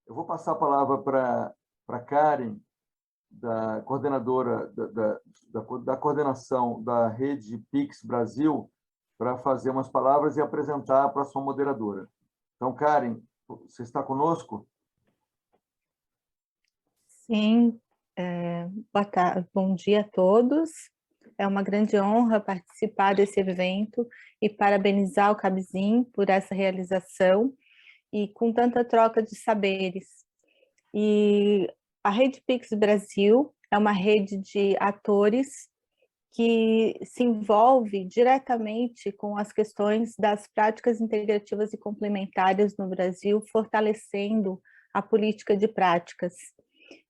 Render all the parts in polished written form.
Eu vou passar a palavra para Karen, da coordenadora da coordenação da rede Pix Brasil, para fazer umas palavras e apresentar a próxima moderadora. Então, Karen, você está conosco? Sim, boa tarde, bom dia a todos. É uma grande honra participar desse evento e parabenizar o Cabzin por essa realização e com tanta troca de saberes. E a Rede Pix Brasil é uma rede de atores que se envolve diretamente com as questões das práticas integrativas e complementares no Brasil, fortalecendo a política de práticas.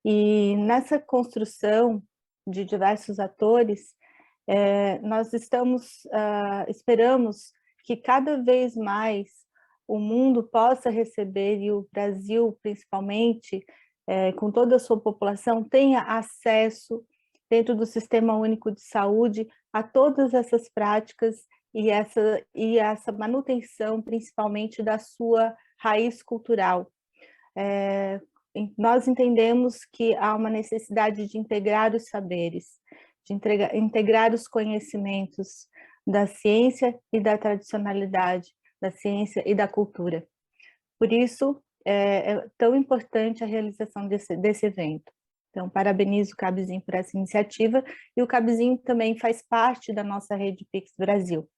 E nessa construção de diversos atores, nós esperamos que cada vez mais o mundo possa receber, e o Brasil principalmente, com toda a sua população, tenha acesso dentro do Sistema Único de Saúde a todas essas práticas e essa manutenção, principalmente da sua raiz cultural. Nós entendemos que há uma necessidade de integrar os saberes, de integrar os conhecimentos da ciência e da tradicionalidade, da ciência e da cultura. Por isso, é tão importante a realização desse evento. Então, parabenizo o Cabzin por essa iniciativa, e o Cabzin também faz parte da nossa rede Pix Brasil.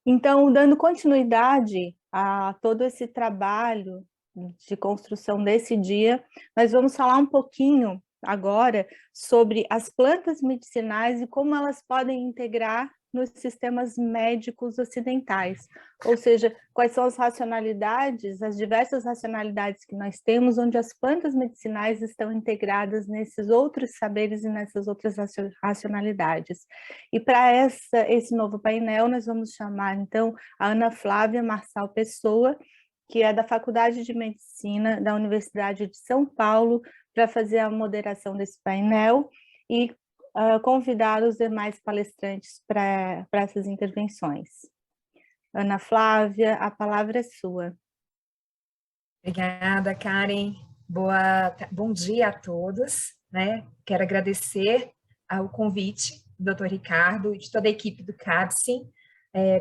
Então, dando continuidade a todo esse trabalho de construção desse dia, nós vamos falar um pouquinho agora sobre as plantas medicinais e como elas podem integrar nos sistemas médicos ocidentais, ou seja, quais são as racionalidades, as diversas racionalidades que nós temos, onde as plantas medicinais estão integradas nesses outros saberes e nessas outras racionalidades. E para esse novo painel, nós vamos chamar, então, a Ana Flávia Marçal Pessoa, que é da Faculdade de Medicina da Universidade de São Paulo, para fazer a moderação desse painel e convidar os demais palestrantes para essas intervenções. Ana Flávia, a palavra é sua. Obrigada, Karen. Bom dia a todos, né? Quero agradecer ao convite do Dr. Ricardo e de toda a equipe do Cabzin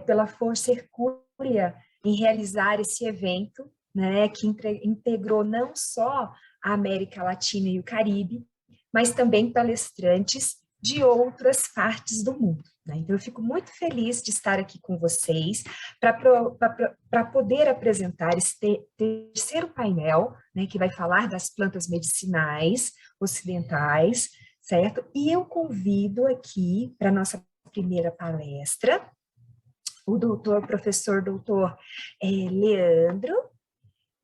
pela força hercúlea em realizar esse evento, né, que integrou não só a América Latina e o Caribe, mas também palestrantes de outras partes do mundo, né? Então, eu fico muito feliz de estar aqui com vocês para poder apresentar esse terceiro painel, né, que vai falar das plantas medicinais ocidentais, certo? E eu convido aqui para a nossa primeira palestra o professor doutor Leandro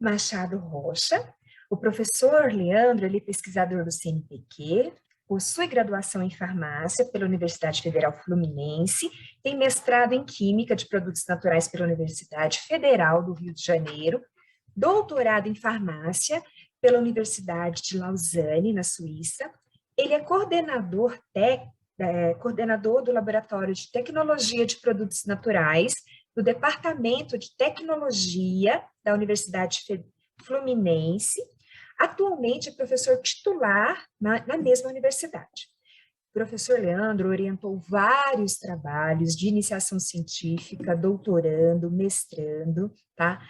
Machado Rocha. O professor Leandro, ele é pesquisador do CNPq, possui graduação em farmácia pela Universidade Federal Fluminense, tem mestrado em Química de Produtos Naturais pela Universidade Federal do Rio de Janeiro, doutorado em farmácia pela Universidade de Lausanne, na Suíça. Ele é coordenador do Laboratório de Tecnologia de Produtos Naturais do Departamento de Tecnologia da Universidade Fluminense. Atualmente é professor titular na mesma universidade. O professor Leandro orientou vários trabalhos de iniciação científica, doutorando, mestrando, tá?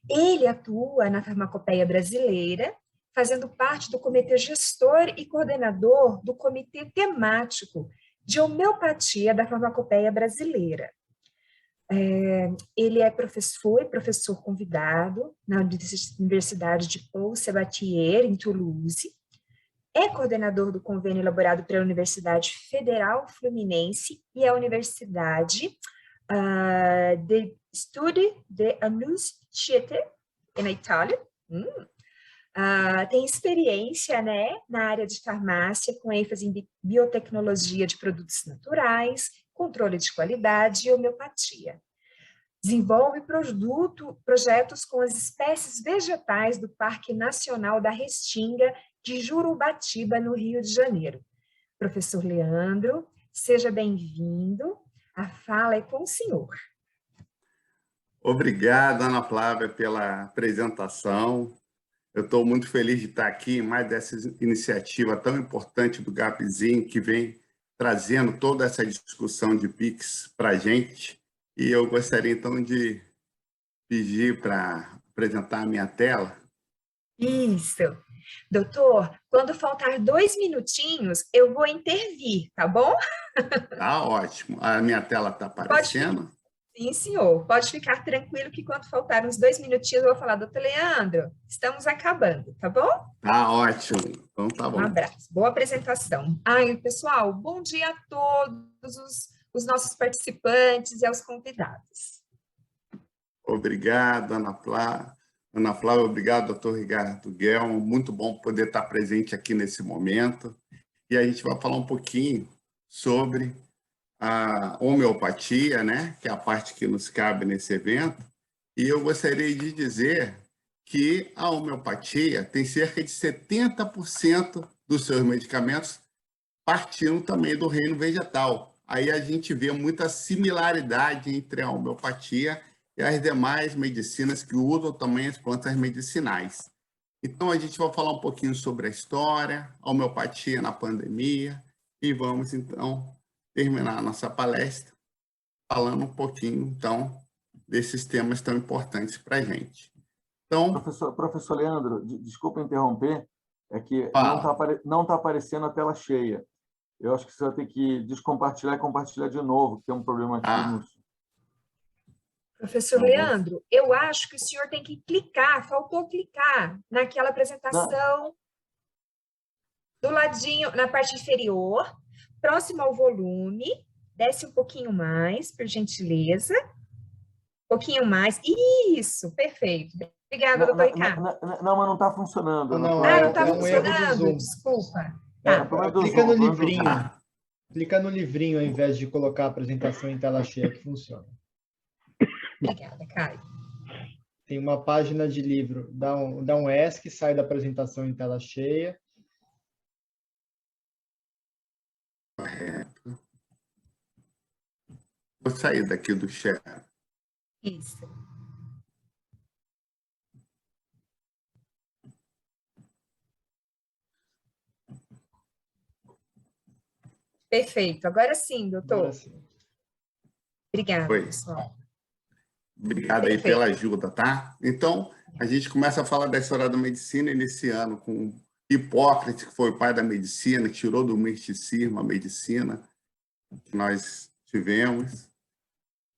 Ele atua na Farmacopeia Brasileira, fazendo parte do comitê gestor e coordenador do comitê temático de homeopatia da Farmacopeia Brasileira. Ele foi professor convidado na Universidade de Paul Sabatier, em Toulouse, é coordenador do convênio elaborado pela Universidade Federal Fluminense e a Universidade de Studi de Annunciate, na Itália. Tem experiência, né, na área de farmácia, com ênfase em biotecnologia de produtos naturais, controle de qualidade e homeopatia. Desenvolve projetos com as espécies vegetais do Parque Nacional da Restinga de Jurubatiba, no Rio de Janeiro. Professor Leandro, seja bem-vindo. A fala é com o senhor. Obrigado, Ana Flávia, pela apresentação. Eu estou muito feliz de estar aqui em mais dessa iniciativa tão importante do GAPzinho, que vem trazendo toda essa discussão de PIX para a gente. E eu gostaria, então, de pedir para apresentar a minha tela. Isso. Doutor, quando faltar 2 minutinhos, eu vou intervir, tá bom? Tá ótimo. A minha tela está aparecendo? Sim, senhor. Pode ficar tranquilo que quando faltar uns 2 minutinhos, eu vou falar, doutor Leandro, estamos acabando, tá bom? Tá ótimo. Então, tá bom. Um abraço. Boa apresentação. Ai, pessoal, bom dia a todos os nossos participantes e aos convidados. Obrigado, Ana Flávia. Ana Flávia, obrigado, doutor Ricardo Guelmo. Muito bom poder estar presente aqui nesse momento. E a gente vai falar um pouquinho sobre a homeopatia, né? Que é a parte que nos cabe nesse evento. E eu gostaria de dizer que a homeopatia tem cerca de 70% dos seus medicamentos partindo também do reino vegetal. Aí a gente vê muita similaridade entre a homeopatia e as demais medicinas que usam também as plantas medicinais. Então, a gente vai falar um pouquinho sobre a história, a homeopatia na pandemia, e vamos, então, terminar a nossa palestra falando um pouquinho, então, desses temas tão importantes para a gente. Então, Professor Leandro, desculpa interromper, é que fala. não tá aparecendo a tela cheia. Eu acho que você vai ter que descompartilhar e compartilhar de novo, que tem um problema aqui nos... Professor Leandro, eu acho que o senhor tem que clicar, faltou clicar naquela apresentação do ladinho, na parte inferior, próximo ao volume, desce um pouquinho mais, por gentileza. Um pouquinho mais. Isso, perfeito. Obrigada, doutor Ricardo. Não, mas não está funcionando. Não está funcionando, desculpa. Tá. Clica no livrinho. Clica no livrinho ao invés de colocar a apresentação em tela cheia, que funciona. Obrigada, Caio. Tem uma página de livro, dá um ESC, sai da apresentação em tela cheia. Vou sair daqui do chat. Isso. Perfeito. Agora sim, doutor. Agora sim. Obrigada, Oi. pessoal. Obrigado aí pela ajuda, tá? Então, a gente começa a falar da história da medicina iniciando com Hipócrates, que foi o pai da medicina, que tirou do misticismo a medicina que nós tivemos.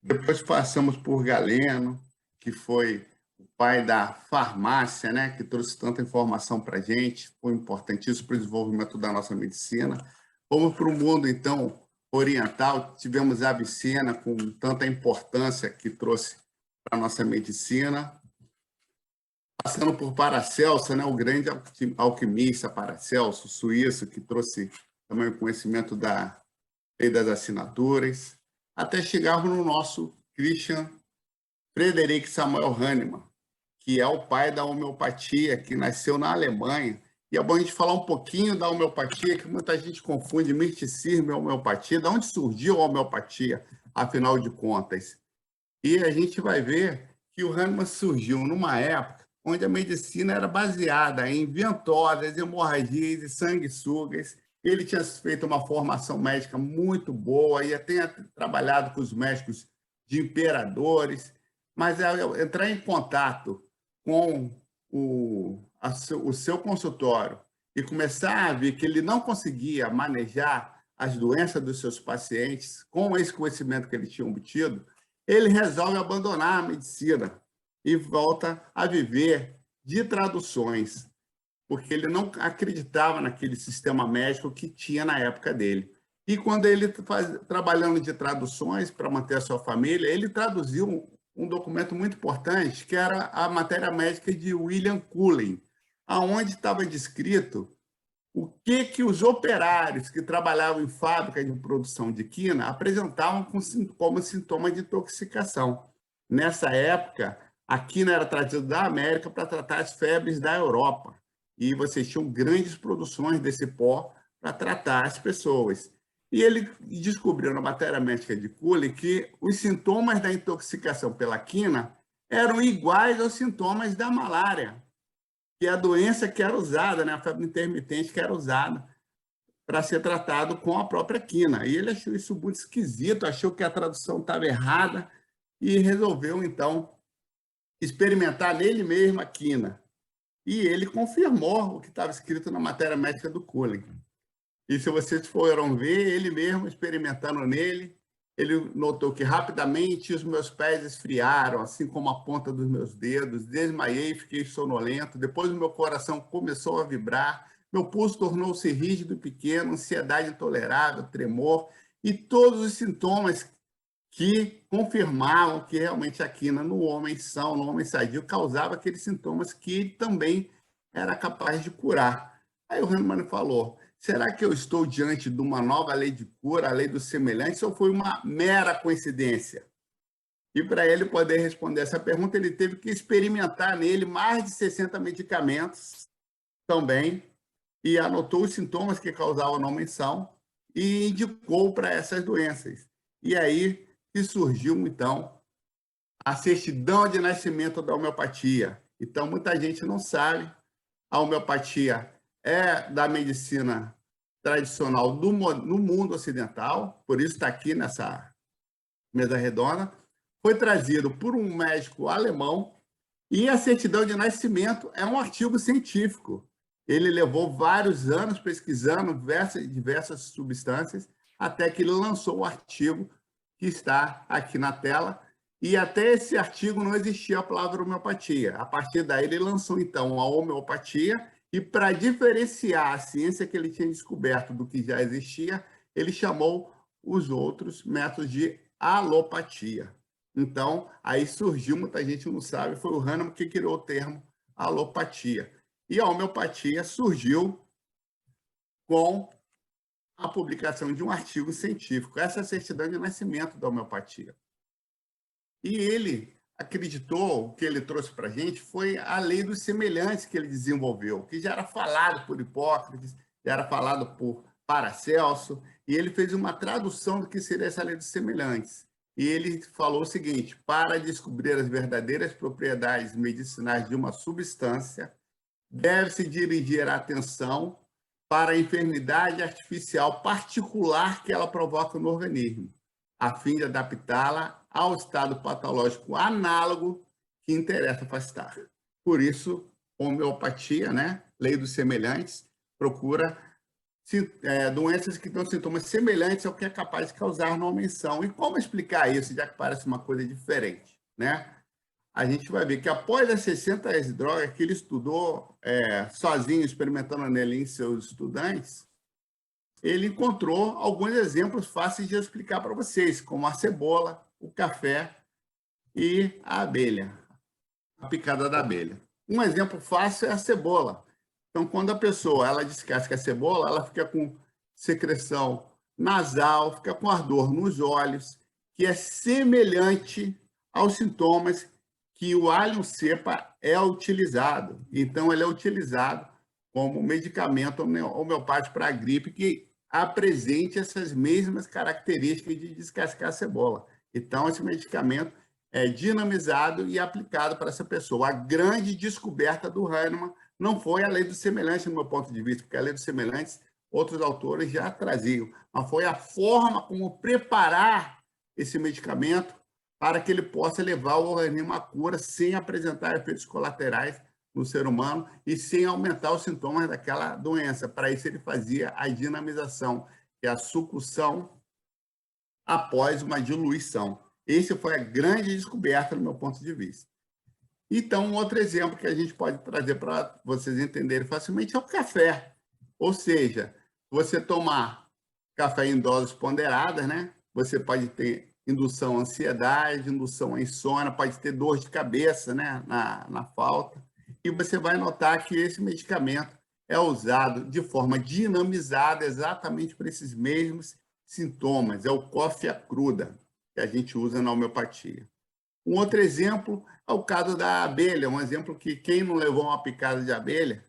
Depois passamos por Galeno, que foi o pai da farmácia, né? Que trouxe tanta informação para a gente, foi importantíssimo para o desenvolvimento da nossa medicina. Fomos para o mundo, então, oriental, tivemos a Avicena com tanta importância que trouxe para a nossa medicina, passando por Paracelso, né, o grande alquimista Paracelso, suíço, que trouxe também o conhecimento da lei das assinaturas, até chegarmos no nosso Christian Friedrich Samuel Hahnemann, que é o pai da homeopatia, que nasceu na Alemanha. E é bom a gente falar um pouquinho da homeopatia, que muita gente confunde misticismo e homeopatia. De onde surgiu a homeopatia, afinal de contas? E a gente vai ver que o Hahnemann surgiu numa época onde a medicina era baseada em ventosas, hemorragias e sanguessugas. Ele tinha feito uma formação médica muito boa e tinha trabalhado com os médicos de imperadores, mas ao entrar em contato com o seu consultório e começar a ver que ele não conseguia manejar as doenças dos seus pacientes com esse conhecimento que ele tinha obtido, ele resolve abandonar a medicina e volta a viver de traduções, porque ele não acreditava naquele sistema médico que tinha na época dele. E quando ele trabalhando de traduções para manter a sua família, ele traduziu um documento muito importante, que era a matéria médica de William Cullen, aonde estava descrito o que os operários que trabalhavam em fábrica de produção de quina apresentavam como sintoma de intoxicação. Nessa época, a quina era trazida da América para tratar as febres da Europa. E vocês tinham grandes produções desse pó para tratar as pessoas. E ele descobriu na matéria médica de Cullen que os sintomas da intoxicação pela quina eram iguais aos sintomas da malária. que é a doença que era usada, né, a febre intermitente que era usada para ser tratado com a própria quina. E ele achou isso muito esquisito, achou que a tradução estava errada e resolveu, então, experimentar nele mesmo a quina. E ele confirmou o que estava escrito na matéria médica do Cullen. E se vocês foram ver, ele mesmo experimentando nele, ele notou que rapidamente os meus pés esfriaram, assim como a ponta dos meus dedos, desmaiei, fiquei sonolento, depois o meu coração começou a vibrar, meu pulso tornou-se rígido e pequeno, ansiedade intolerável, tremor, e todos os sintomas que confirmavam que realmente a quina no homem são, no homem sadio, causava aqueles sintomas que ele também era capaz de curar. Aí o Hahnemann falou, será que eu estou diante de uma nova lei de cura, a lei dos semelhantes, ou foi uma mera coincidência? E para ele poder responder essa pergunta, ele teve que experimentar nele mais de 60 medicamentos também, e anotou os sintomas que causavam na menção e indicou para essas doenças. E aí que surgiu, então, a certidão de nascimento da homeopatia. Então, muita gente não sabe, a homeopatia é da medicina tradicional no mundo ocidental, por isso está aqui nessa mesa redonda, foi trazido por um médico alemão e a certidão de nascimento é um artigo científico. Ele levou vários anos pesquisando diversas substâncias até que ele lançou o artigo que está aqui na tela. E até esse artigo não existia a palavra homeopatia. A partir daí ele lançou, então, a homeopatia e para diferenciar a ciência que ele tinha descoberto do que já existia, ele chamou os outros métodos de alopatia. Então, aí surgiu, muita gente não sabe, foi o Hahnemann que criou o termo alopatia. E a homeopatia surgiu com a publicação de um artigo científico, essa é a certidão de nascimento da homeopatia. E ele acreditou, o que ele trouxe para a gente foi a lei dos semelhantes que ele desenvolveu, que já era falado por Hipócrates, já era falado por Paracelso, e ele fez uma tradução do que seria essa lei dos semelhantes. E ele falou o seguinte, para descobrir as verdadeiras propriedades medicinais de uma substância, deve-se dirigir a atenção para a enfermidade artificial particular que ela provoca no organismo, a fim de adaptá-la ao estado patológico análogo que interessa afastar. Por isso, homeopatia, né? Lei dos semelhantes, procura doenças que dão sintomas semelhantes ao que é capaz de causar na menção. E como explicar isso, já que parece uma coisa diferente, né? A gente vai ver que após as 60 drogas que ele estudou sozinho, experimentando nele em seus estudantes, ele encontrou alguns exemplos fáceis de explicar para vocês, como a cebola, o café e a abelha, a picada da abelha. Um exemplo fácil é a cebola. Então, quando a pessoa ela descasca a cebola, ela fica com secreção nasal, fica com ardor nos olhos, que é semelhante aos sintomas que o alho cepa é utilizado. Então, ele é utilizado como medicamento homeopático para a gripe, que apresente essas mesmas características de descascar a cebola. Então, esse medicamento é dinamizado e aplicado para essa pessoa. A grande descoberta do Hahnemann não foi a lei dos semelhantes, no meu ponto de vista, porque a lei dos semelhantes, outros autores já traziam, mas foi a forma como preparar esse medicamento para que ele possa levar o organismo à cura sem apresentar efeitos colaterais no ser humano e sem aumentar os sintomas daquela doença. Para isso, ele fazia a dinamização, que é a sucção após uma diluição. Essa foi a grande descoberta, no meu ponto de vista. Então, um outro exemplo que a gente pode trazer para vocês entenderem facilmente é o café. Ou seja, você tomar café em doses ponderadas, né? Você pode ter indução à ansiedade, indução à insônia, pode ter dor de cabeça, né? na falta. E você vai notar que esse medicamento é usado de forma dinamizada exatamente para esses mesmos sintomas. É o coffea cruda, que a gente usa na homeopatia. Um outro exemplo é o caso da abelha, um exemplo que quem não levou uma picada de abelha,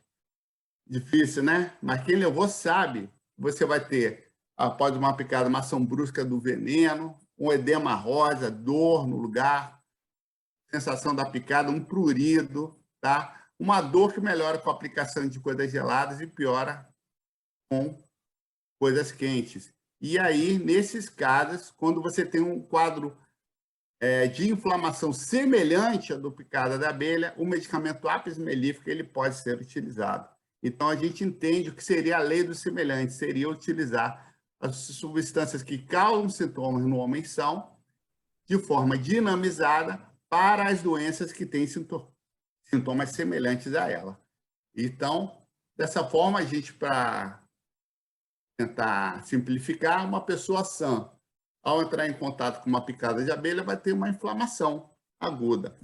difícil, né? Mas quem levou sabe, você vai ter, após uma picada, uma ação brusca do veneno, um edema rosa, dor no lugar, sensação da picada, um prurido, tá? uma dor que melhora com a aplicação de coisas geladas e piora com coisas quentes. E aí, nesses casos, quando você tem um quadro de inflamação semelhante à do picada da abelha, o medicamento apis mellifera ele pode ser utilizado. Então, a gente entende o que seria a lei do semelhante, seria utilizar as substâncias que causam sintomas no homem são, de forma dinamizada, para as doenças que têm sintomas semelhantes a ela. Então, dessa forma, a gente, para tentar simplificar, uma pessoa sã, ao entrar em contato com uma picada de abelha, vai ter uma inflamação aguda.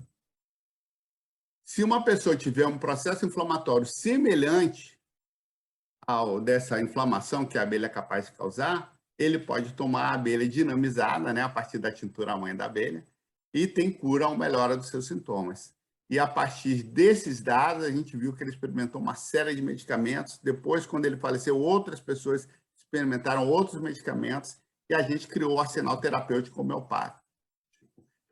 Se uma pessoa tiver um processo inflamatório semelhante ao dessa inflamação que a abelha é capaz de causar, ele pode tomar a abelha dinamizada, né, a partir da tintura mãe da abelha, e tem cura ou melhora dos seus sintomas. E a partir desses dados, a gente viu que ele experimentou uma série de medicamentos. Depois, quando ele faleceu, outras pessoas experimentaram outros medicamentos e a gente criou o arsenal terapêutico homeopático.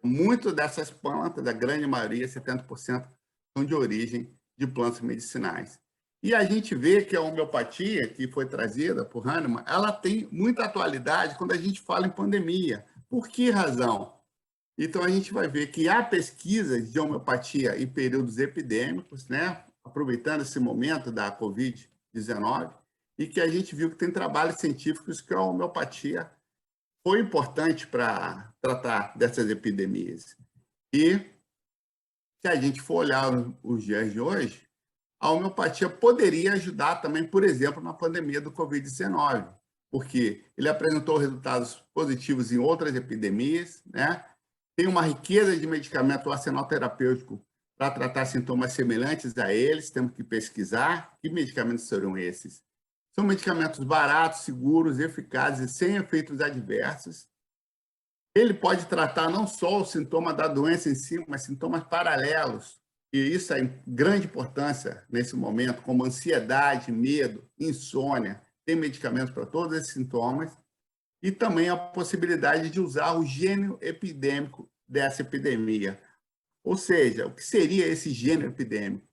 Muito dessas plantas, a grande maioria, 70%, são de origem de plantas medicinais. E a gente vê que a homeopatia, que foi trazida por Hahnemann, ela tem muita atualidade quando a gente fala em pandemia. Por que razão? Então, a gente vai ver que há pesquisas de homeopatia em períodos epidêmicos, né? Aproveitando esse momento da Covid-19, e que a gente viu que tem trabalhos científicos que a homeopatia foi importante para tratar dessas epidemias. E, se a gente for olhar os dias de hoje, a homeopatia poderia ajudar também, por exemplo, na pandemia do Covid-19, porque ele apresentou resultados positivos em outras epidemias, né? Tem uma riqueza de medicamentos, o arsenal terapêutico, para tratar sintomas semelhantes a eles, temos que pesquisar. Que medicamentos serão esses? São medicamentos baratos, seguros, eficazes e sem efeitos adversos. Ele pode tratar não só o sintoma da doença em si, mas sintomas paralelos. E isso é de grande importância nesse momento, como ansiedade, medo, insônia. Tem medicamentos para todos esses sintomas. E também a possibilidade de usar o gênero epidêmico dessa epidemia. Ou seja, o que seria esse gênero epidêmico?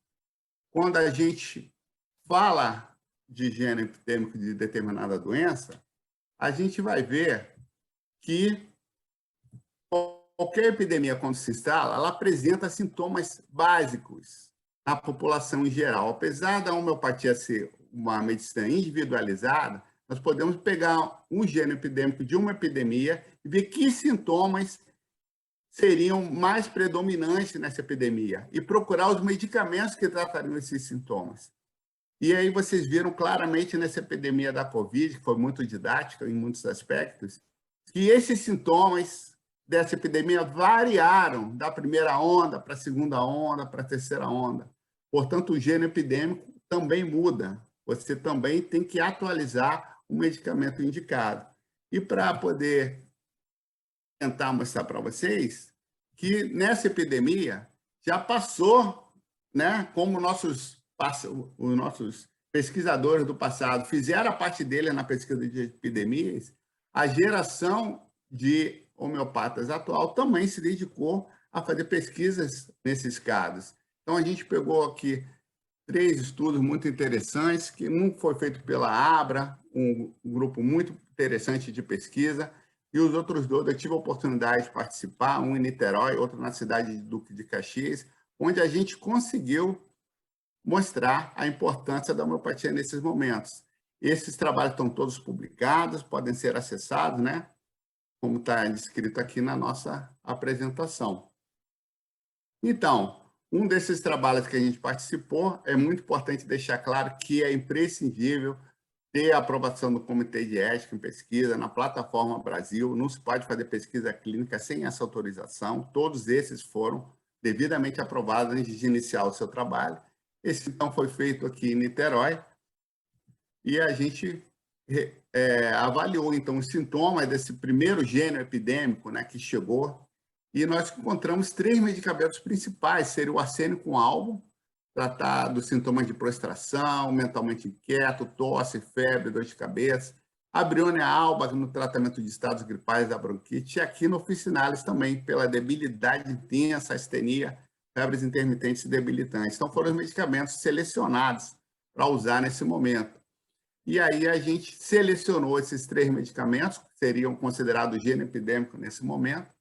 Quando a gente fala de gênero epidêmico de determinada doença, a gente vai ver que qualquer epidemia, quando se instala, ela apresenta sintomas básicos na população em geral. Apesar da homeopatia ser uma medicina individualizada, nós podemos pegar um gênero epidêmico de uma epidemia e ver que sintomas seriam mais predominantes nessa epidemia e procurar os medicamentos que tratariam esses sintomas. E aí vocês viram claramente nessa epidemia da Covid, que foi muito didática em muitos aspectos, que esses sintomas dessa epidemia variaram da primeira onda para a segunda onda, para a terceira onda. Portanto, o gênero epidêmico também muda. Você também tem que atualizar o medicamento indicado. E para poder tentar mostrar para vocês que nessa epidemia já passou, né, como os nossos pesquisadores do passado fizeram a parte dele na pesquisa de epidemias, a geração de homeopatas atual também se dedicou a fazer pesquisas nesses casos. Então, a gente pegou aqui 3 estudos muito interessantes, que um foi feito pela Abra, um grupo muito interessante de pesquisa, e os outros 2 eu tive a oportunidade de participar, um em Niterói, outro na cidade de Duque de Caxias, onde a gente conseguiu mostrar a importância da homeopatia nesses momentos. Esses trabalhos estão todos publicados, podem ser acessados, né? Como está descrito aqui na nossa apresentação. Então, um desses trabalhos que a gente participou, é muito importante deixar claro que é imprescindível ter a aprovação do Comitê de Ética em Pesquisa na plataforma Brasil. Não se pode fazer pesquisa clínica sem essa autorização. Todos esses foram devidamente aprovados antes de iniciar o seu trabalho. Esse, então, foi feito aqui em Niterói e a gente avaliou, então, os sintomas desse primeiro gênero epidêmico, né, que chegou. E nós encontramos 3 medicamentos principais, seria o arsênico albo, tratar dos sintomas de prostração, mentalmente inquieto, tosse, febre, dor de cabeça, a Brionia alba no tratamento de estados gripais da bronquite, e aqui no officinalis também, pela debilidade intensa, astenia, febres intermitentes e debilitantes. Então, foram os medicamentos selecionados para usar nesse momento. E aí a gente selecionou esses 3 medicamentos, que seriam considerados gênero epidêmico nesse momento,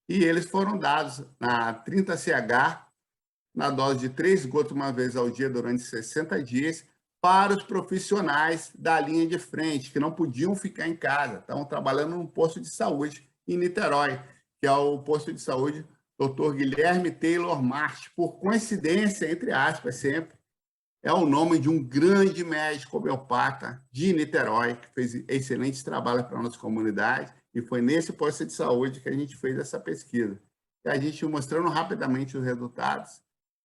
e eles foram dados na 30-CH, na dose de 3 gotas uma vez ao dia durante 60 dias, para os profissionais da linha de frente, que não podiam ficar em casa, estavam trabalhando num posto de saúde em Niterói, que é o posto de saúde Dr. Guilherme Taylor March, por coincidência, entre aspas, sempre, é o nome de um grande médico homeopata de Niterói, que fez excelentes trabalhos para a nossa comunidade, e foi nesse posto de saúde que a gente fez essa pesquisa. E a gente mostrando rapidamente os resultados,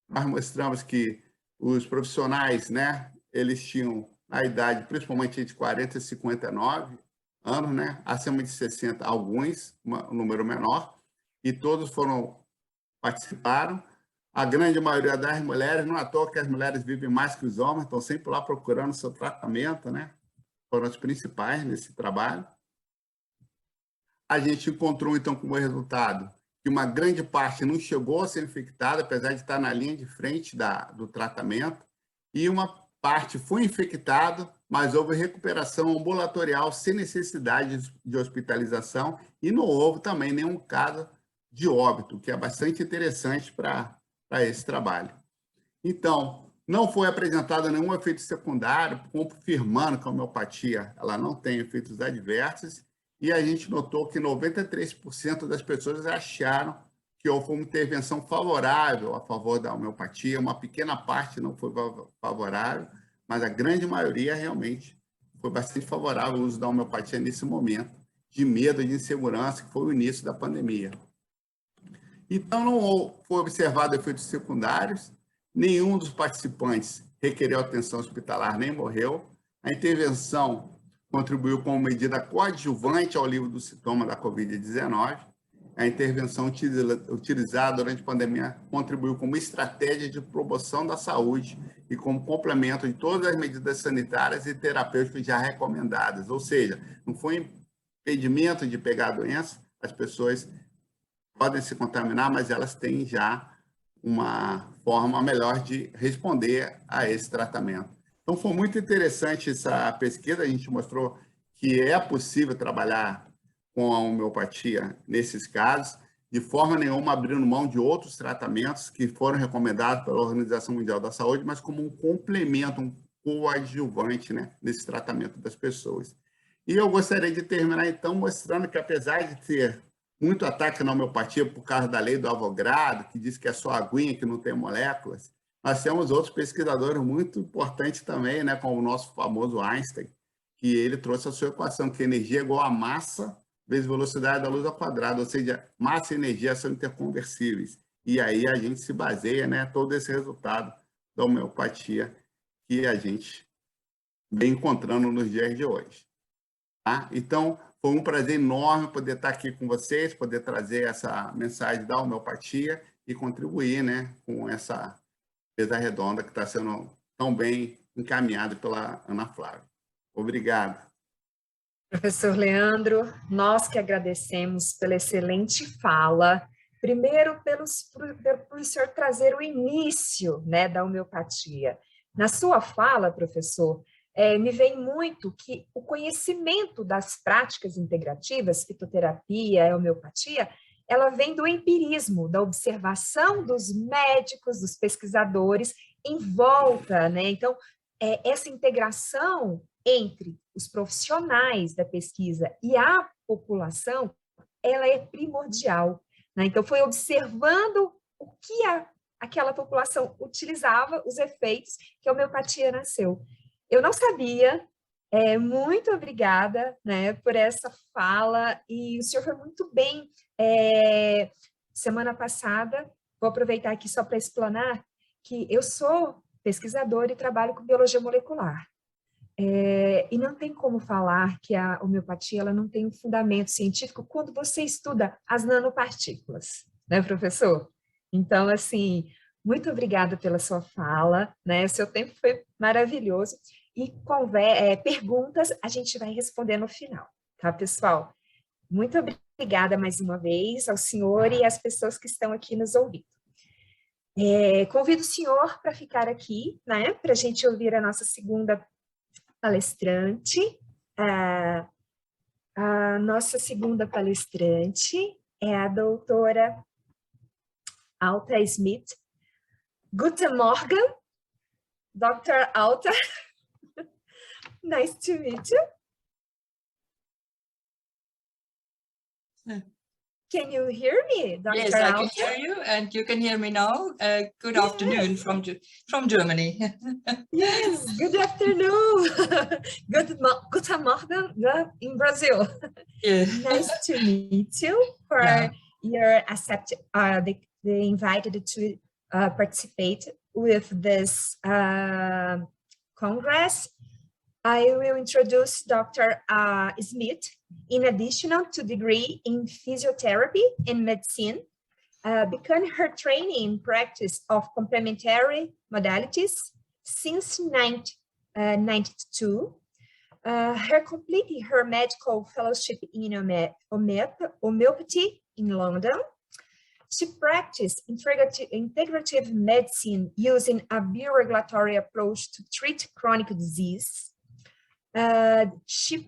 nós mostramos que os profissionais, né, eles tinham a idade, principalmente entre 40 e 59 anos, né, acima de 60, alguns, um número menor, e todos participaram. A grande maioria das mulheres, não é à toa que as mulheres vivem mais que os homens, estão sempre lá procurando seu tratamento, né? Foram os principais nesse trabalho. A gente encontrou, então, como resultado, que uma grande parte não chegou a ser infectada, apesar de estar na linha de frente do tratamento, e uma parte foi infectada, mas houve recuperação ambulatorial sem necessidade de hospitalização, e não houve também nenhum caso de óbito, que é bastante interessante para esse trabalho. Então, não foi apresentado nenhum efeito secundário, confirmando que a homeopatia ela não tem efeitos adversos, e a gente notou que 93% das pessoas acharam que houve uma intervenção favorável a favor da homeopatia, uma pequena parte não foi favorável, mas a grande maioria realmente foi bastante favorável ao uso da homeopatia nesse momento de medo e de insegurança, que foi o início da pandemia. Então, não foi observado efeitos secundários, nenhum dos participantes requereu atenção hospitalar nem morreu. A intervenção contribuiu como medida coadjuvante ao alívio do sintoma da Covid-19. A intervenção utilizada durante a pandemia contribuiu como estratégia de promoção da saúde e como complemento de todas as medidas sanitárias e terapêuticas já recomendadas. Ou seja, não foi impedimento de pegar a doença, as pessoas podem se contaminar, mas elas têm já uma forma melhor de responder a esse tratamento. Então, foi muito interessante essa pesquisa, a gente mostrou que é possível trabalhar com a homeopatia nesses casos, de forma nenhuma abrindo mão de outros tratamentos que foram recomendados pela Organização Mundial da Saúde, mas como um complemento, um coadjuvante, né, nesse tratamento das pessoas. E eu gostaria de terminar, então, mostrando que, apesar de ter muito ataque na homeopatia por causa da lei do Avogadro, que diz que é só aguinha, que não tem moléculas, nós temos outros pesquisadores muito importantes também, né, como o nosso famoso Einstein, que ele trouxe a sua equação, que energia é igual a massa vezes velocidade da luz ao quadrado, ou seja, massa e energia são interconversíveis. E aí a gente se baseia, né, todo esse resultado da homeopatia que a gente vem encontrando nos dias de hoje. Tá? Então, foi um prazer enorme poder estar aqui com vocês, poder trazer essa mensagem da homeopatia e contribuir, né, com essa mesa redonda que está sendo tão bem encaminhada pela Ana Flávia. Obrigado. Professor Leandro, nós que agradecemos pela excelente fala, primeiro por o senhor trazer o início, né, da homeopatia. Na sua fala, professor, me vem muito que o conhecimento das práticas integrativas, fitoterapia, homeopatia, ela vem do empirismo, da observação dos médicos, dos pesquisadores em volta, né? Então, essa integração entre os profissionais da pesquisa e a população, ela é primordial, né? Então, foi observando o que aquela população utilizava, os efeitos que a homeopatia nasceu. Eu não sabia, muito obrigada, né, por essa fala, e o senhor foi muito bem. Semana passada, vou aproveitar aqui só para explanar, que eu sou pesquisadora e trabalho com biologia molecular. E não tem como falar que a homeopatia ela não tem um fundamento científico quando você estuda as nanopartículas, né, professor? Então, assim, muito obrigada pela sua fala, né? O seu tempo foi maravilhoso. E perguntas a gente vai responder no final, tá, pessoal? Muito obrigada mais uma vez ao senhor e às pessoas que estão aqui nos ouvindo. Convido o senhor para ficar aqui, né, para a gente ouvir a nossa segunda palestrante. A nossa segunda palestrante é a doutora Alta Smith. Guten Morgen, Dr. Alta. Nice to meet you. Can you hear me, Dr. Yes, Alta? I can hear you, and you can hear me now. Good afternoon from Germany. Yes, good afternoon. Guten Morgen in Brazil. Yeah. Nice to meet you for your they invited to participate with this Congress. I will introduce Dr. Smith. In addition to degree in physiotherapy and medicine, began her training in practice of complementary modalities since 1992. Her completing her medical fellowship in homeopathy in London. She practiced integrative medicine using a bioregulatory approach to treat chronic disease. She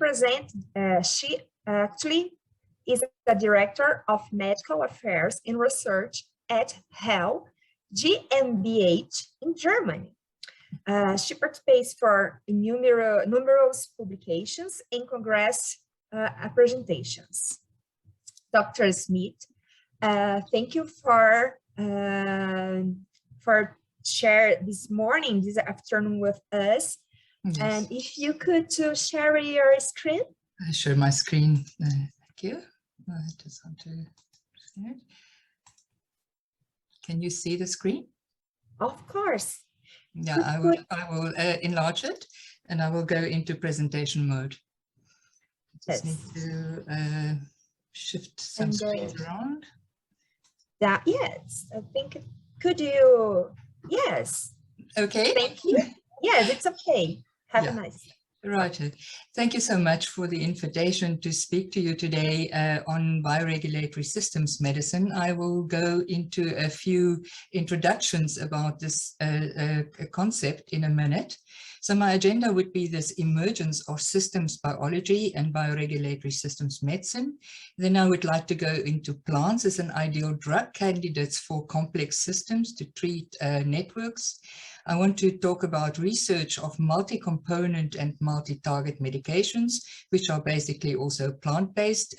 actually is the director of medical affairs and research at HEL GmbH in Germany. She participates for numerous publications and Congress presentations. Dr. Smith, thank you for share this afternoon with us. Yes. And if you could share your screen. I share my screen. Thank you. I just want to share it. Can you see the screen? Of course. Yeah, I will enlarge it, and I will go into presentation mode. I just need to shift some screens around. Yes, I think. Could you? Yes. Okay. Thank you. Yes, it's okay. Have a nice day. Right. Thank you so much for the invitation to speak to you today on bioregulatory systems medicine. I will go into a few introductions about this concept in a minute. So my agenda would be this emergence of systems biology and bioregulatory systems medicine. Then I would like to go into plants as an ideal drug candidates for complex systems to treat networks. I want to talk about research of multi-component and multi-target medications, which are basically also plant-based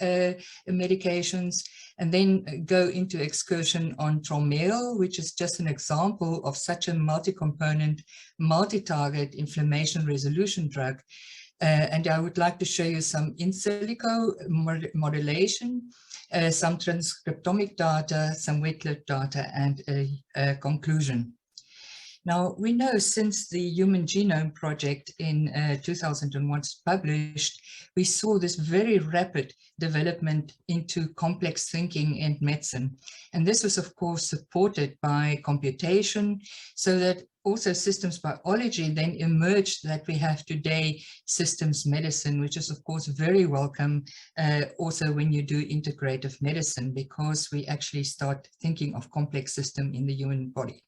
medications, and then go into excursion on Tromel, which is just an example of such a multi-component, multi-target inflammation resolution drug. And I would like to show you some in silico modulation, some transcriptomic data, some wet lab data, and a conclusion. Now, we know since the Human Genome Project in 2001 was published, we saw this very rapid development into complex thinking and medicine. And this was, of course, supported by computation, so that also systems biology then emerged that we have today systems medicine, which is, of course, very welcome also when you do integrative medicine, because we actually start thinking of complex system in the human body.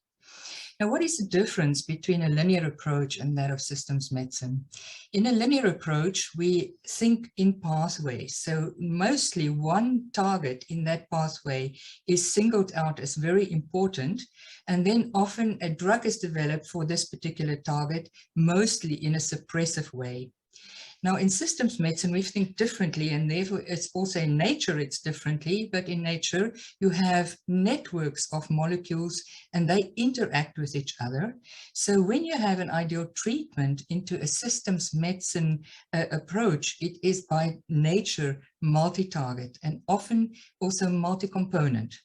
Now, what is the difference between a linear approach and that of systems medicine? In a linear approach, we think in pathways. So mostly one target in that pathway is singled out as very important. And then often a drug is developed for this particular target, mostly in a suppressive way. Now, in systems medicine, we think differently, and therefore it's also in nature it's differently, but in nature you have networks of molecules and they interact with each other. So when you have an ideal treatment into a systems medicine approach, it is by nature multi-target and often also multi-component.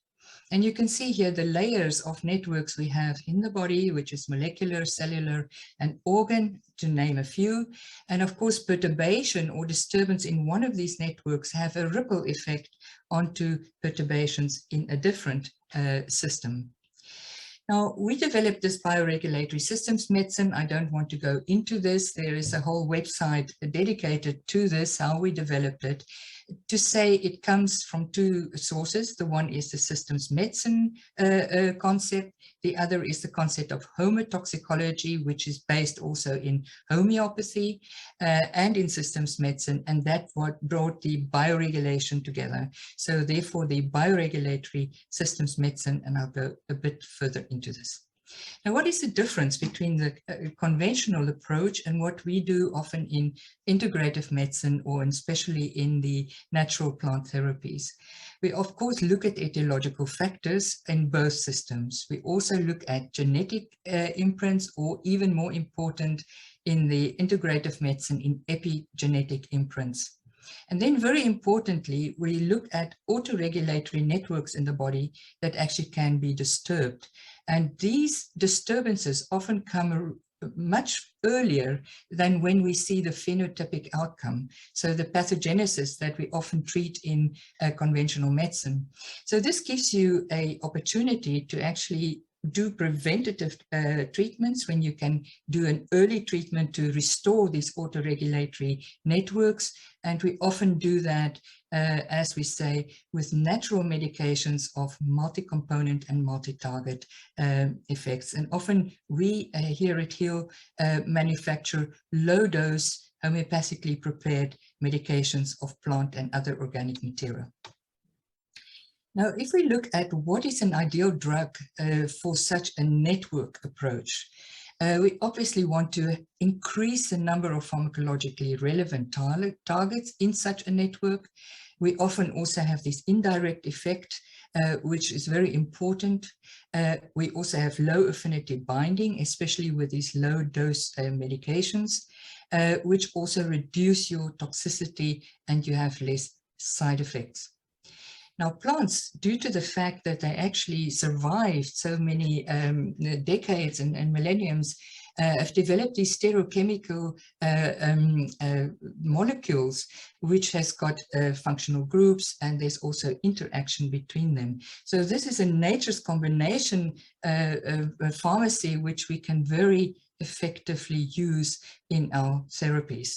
And you can see here the layers of networks we have in the body, which is molecular, cellular, and organ, to name a few. And of course, perturbation or disturbance in one of these networks have a ripple effect onto perturbations in a different system. Now, we developed this bioregulatory systems medicine. I don't want to go into this. There is a whole website dedicated to this, how we developed it. to say it comes from two sources. The one is the systems medicine concept. The other is the concept of homotoxicology, which is based also in homeopathy and in systems medicine, and that what brought the bioregulation together. So therefore the bioregulatory systems medicine, and I'll go a bit further into this. Now, what is the difference between the conventional approach and what we do often in integrative medicine, or especially in the natural plant therapies? We, of course, look at etiological factors in both systems. We also look at genetic imprints, or even more important in the integrative medicine, in epigenetic imprints. And then very importantly, we look at autoregulatory networks in the body that actually can be disturbed. And these disturbances often come much earlier than when we see the phenotypic outcome. So the pathogenesis that we often treat in conventional medicine. So this gives you an opportunity to actually do preventative treatments, when you can do an early treatment to restore these autoregulatory networks. And we often do that, as we say, with natural medications of multi-component and multi-target effects. And often we here at Heal manufacture low-dose homeopathically prepared medications of plant and other organic material. Now, if we look at what is an ideal drug for such a network approach, we obviously want to increase the number of pharmacologically relevant targets in such a network. We often also have this indirect effect, which is very important. We also have low affinity binding, especially with these low dose medications, which also reduce your toxicity and you have less side effects. Now, plants, due to the fact that they actually survived so many decades and millenniums, have developed these stereochemical molecules, which has got functional groups, and there's also interaction between them. So this is a nature's combination pharmacy, which we can very effectively use in our therapies.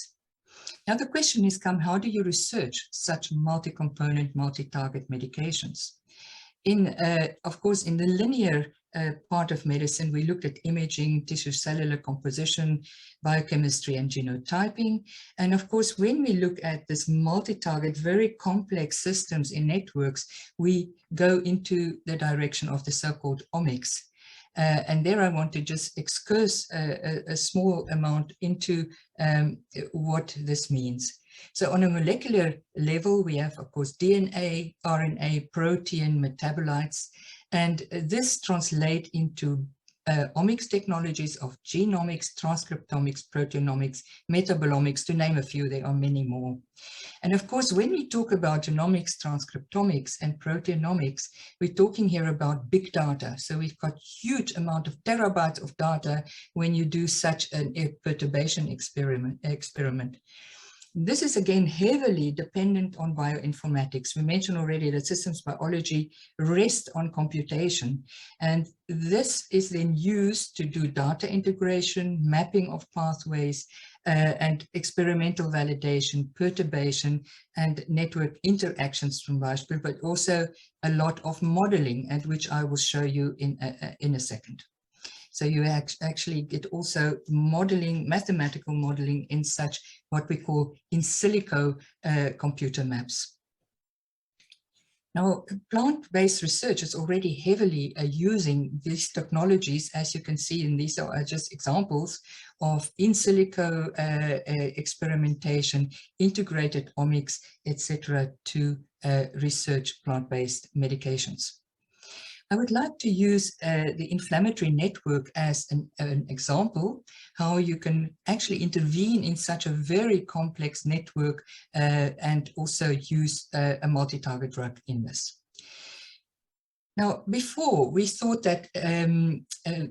Now the question is, how do you research such multi-component, multi-target medications? Of course, in the linear part of medicine, we looked at imaging, tissue cellular composition, biochemistry, and genotyping. And of course, when we look at this multi-target, very complex systems in networks, we go into the direction of the so-called omics. And there I want to just excurse a small amount into what this means. So on a molecular level, we have, of course, DNA, RNA, protein, metabolites, and this translates into omics technologies of genomics, transcriptomics, proteomics, metabolomics, to name a few. There are many more. And of course, when we talk about genomics, transcriptomics, and proteomics, we're talking here about big data. So we've got huge amount of terabytes of data when you do such a perturbation experiment. This is again heavily dependent on bioinformatics. We mentioned already that systems biology rests on computation, and this is then used to do data integration, mapping of pathways, and experimental validation, perturbation, and network interactions from biology, but also a lot of modeling, and which I will show you in a second. So you actually get also modeling, mathematical modeling in such what we call in silico computer maps. Now, plant-based research is already heavily using these technologies. As you can see, and these are just examples of in silico experimentation, integrated omics, etc., to research plant-based medications. I would like to use the inflammatory network as an example, how you can actually intervene in such a very complex network and also use a multi-target drug in this. Now, before we thought that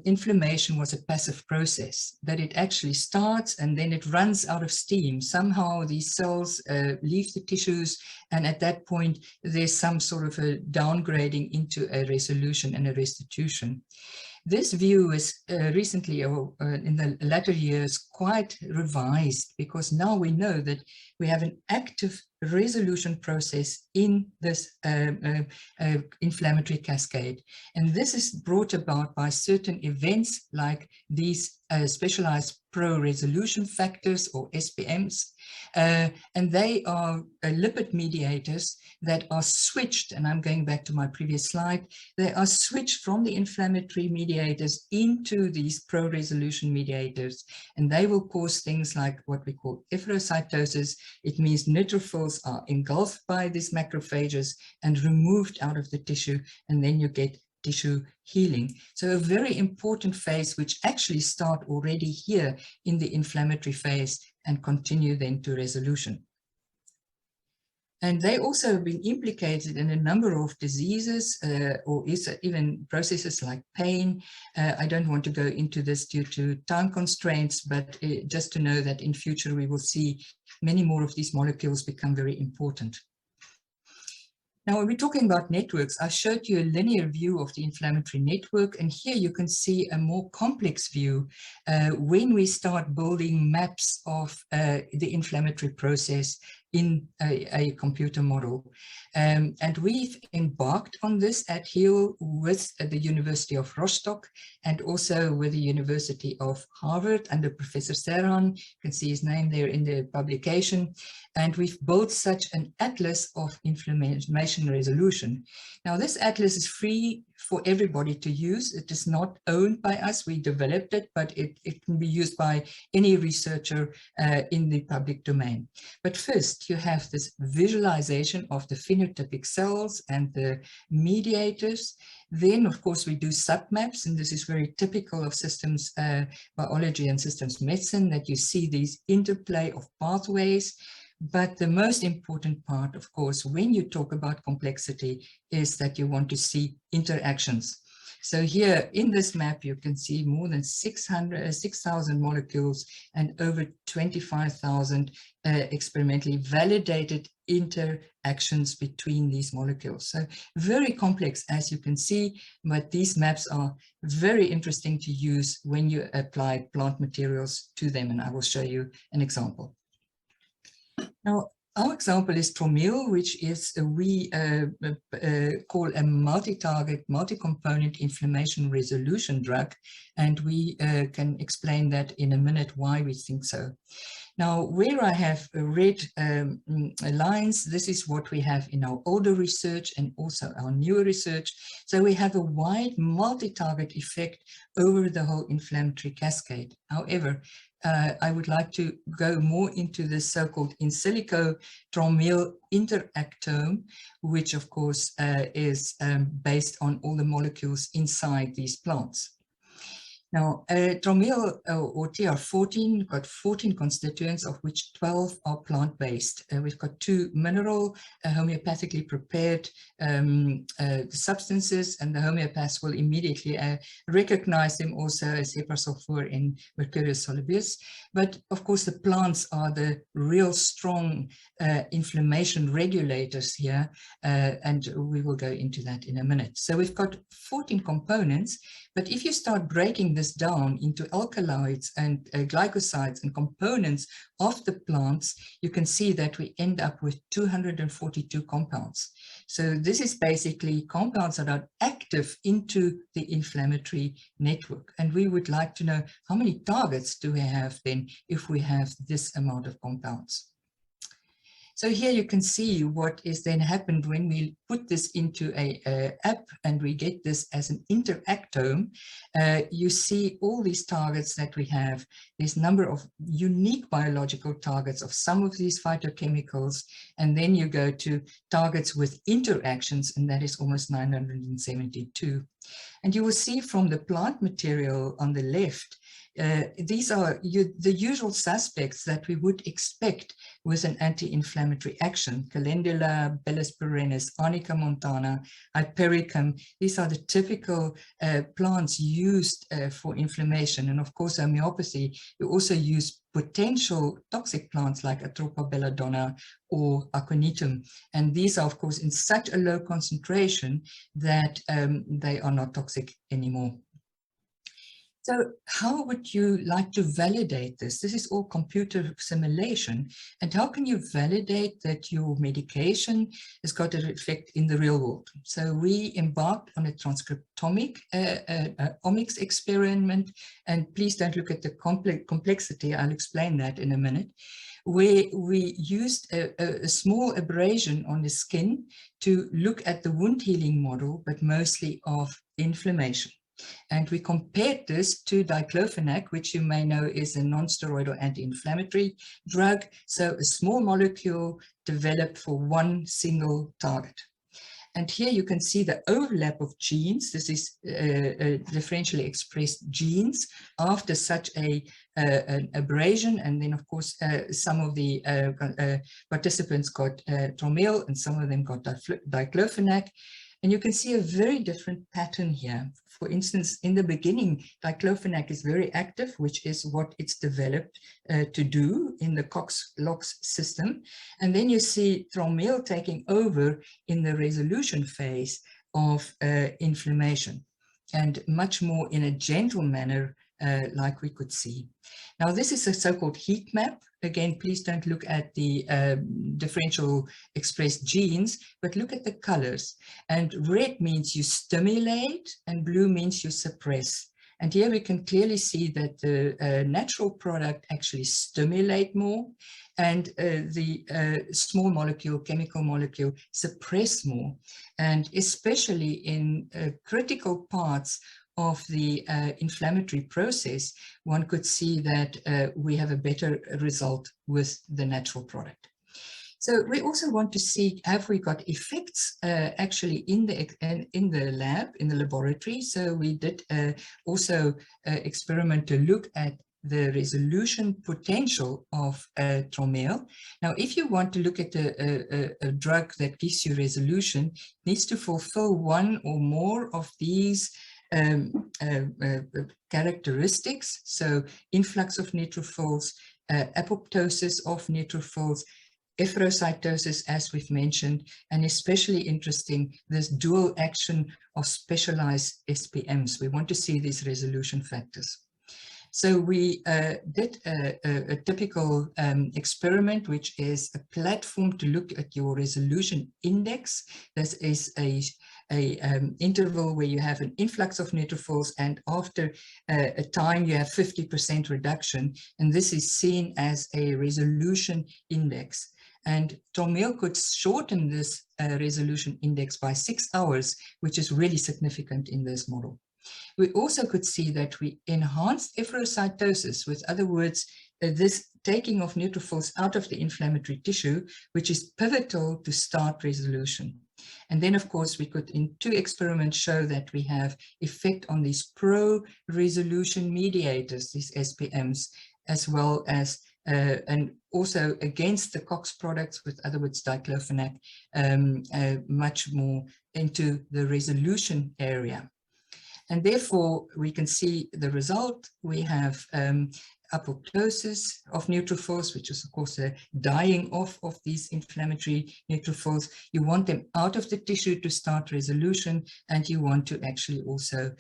inflammation was a passive process, that it actually starts and then it runs out of steam. Somehow these cells leave the tissues, and at that point there's some sort of a downgrading into a resolution and a restitution. This view is recently, or in the latter years, quite revised, because now we know that we have an active resolution process in this inflammatory cascade. And this is brought about by certain events like these specialized pro-resolution factors, or SPMs, and they are lipid mediators that are switched, and I'm going back to my previous slide, they are switched from the inflammatory mediators into these pro-resolution mediators, and they will cause things like what we call efferocytosis. It means neutrophils are engulfed by these macrophages and removed out of the tissue, and then you get tissue healing. So a very important phase, which actually start already here in the inflammatory phase and continue then to resolution. And they also have been implicated in a number of diseases or even processes like pain. I don't want to go into this due to time constraints, but just to know that in future we will see many more of these molecules become very important. Now, when we're talking about networks, I showed you a linear view of the inflammatory network, and here you can see a more complex view when we start building maps of the inflammatory process in a computer model. And we've embarked on this at HEAL with the University of Rostock and also with the University of Harvard under Professor Serhan. You can see his name there in the publication. And we've built such an atlas of inflammation resolution. Now, this atlas is free for everybody to use. It is not owned by us. We developed it, but it can be used by any researcher in the public domain. But first, you have this visualization of the phenotypic cells and the mediators. Then, of course, we do submaps, and this is very typical of systems biology and systems medicine, that you see these interplay of pathways. But the most important part, of course, when you talk about complexity, is that you want to see interactions. So here in this map, you can see more than 6,000 molecules and over 25,000 experimentally validated interactions between these molecules. So very complex, as you can see, but these maps are very interesting to use when you apply plant materials to them, and I will show you an example. Now, our example is Tromil, which is we call a multi-target, multi-component inflammation resolution drug, and we can explain that in a minute why we think so. Now, where I have red lines, this is what we have in our older research and also our newer research. So we have a wide multi-target effect over the whole inflammatory cascade. However, I would like to go more into the so-called in silico Tromil interactome, which of course is based on all the molecules inside these plants. Now, Tromil or TR14 got 14 constituents, of which 12 are plant-based. We've got 2 mineral homeopathically prepared substances, and the homeopaths will immediately recognize them also as hepasulfur and Mercurius solubis. But of course, the plants are the real strong inflammation regulators here, and we will go into that in a minute. So we've got 14 components, but if you start breaking this down into alkaloids and glycosides and components of the plants, you can see that we end up with 242 compounds. So this is basically compounds that are active into the inflammatory network. And we would like to know how many targets do we have then if we have this amount of compounds. So here you can see what is then happened when we put this into a app and we get this as an interactome. You see all these targets that we have, this number of unique biological targets of some of these phytochemicals, and then you go to targets with interactions, and that is almost 972. And you will see from the plant material on the left, these are the usual suspects that we would expect with an anti-inflammatory action: Calendula, Bellis perennis, Arnica montana, Hypericum. These are the typical plants used for inflammation. And of course, homeopathy, you also use potential toxic plants like Atropa belladonna or Aconitum. And these are, of course, in such a low concentration that they are not toxic anymore. So how would you like to validate this? This is all computer simulation. And how can you validate that your medication has got an effect in the real world? So we embarked on a transcriptomic omics experiment, and please don't look at the complexity. I'll explain that in a minute, where we used a small abrasion on the skin to look at the wound healing model, but mostly of inflammation. And we compared this to diclofenac, which you may know is a non-steroidal anti-inflammatory drug. So a small molecule developed for one single target. And here you can see the overlap of genes. This is differentially expressed genes after such an abrasion. And then, of course, some of the participants got Traumeel and some of them got diclofenac. And you can see a very different pattern here. For instance, in the beginning, diclofenac is very active, which is what it's developed to do in the COX-LOX system. And then you see Traumeel taking over in the resolution phase of inflammation, and much more in a gentle manner, like we could see. Now, this is a so-called heat map. Again, please don't look at the differential expressed genes, but look at the colors. And red means you stimulate and blue means you suppress. And here we can clearly see that the natural product actually stimulate more, and the small molecule, chemical molecule, suppress more. And especially in critical parts of the inflammatory process, one could see that we have a better result with the natural product. So we also want to see, have we got effects actually in the lab, in the laboratory? So we did also experiment to look at the resolution potential of Traumeel. Now, if you want to look at a drug that gives you resolution, it needs to fulfill one or more of these characteristics. So influx of neutrophils, apoptosis of neutrophils, efferocytosis, as we've mentioned, and especially interesting, this dual action of specialized SPMs. We want to see these resolution factors. So we did a typical experiment, which is a platform to look at your resolution index. This is a interval where you have an influx of neutrophils, and after a time you have 50% reduction, and this is seen as a resolution index. And Traumeel could shorten this resolution index by 6 hours, which is really significant in this model. We also could see that we enhanced efferocytosis, with other words, this taking of neutrophils out of the inflammatory tissue, which is pivotal to start resolution. And then, of course, we could, in 2 experiments, show that we have effect on these pro-resolution mediators, these SPMs, as well as and also against the COX products, with other words, diclofenac, much more into the resolution area. And therefore, we can see the result. We have apoptosis of neutrophils, which is, of course, a dying off of these inflammatory neutrophils. You want them out of the tissue to start resolution, and you want to actually also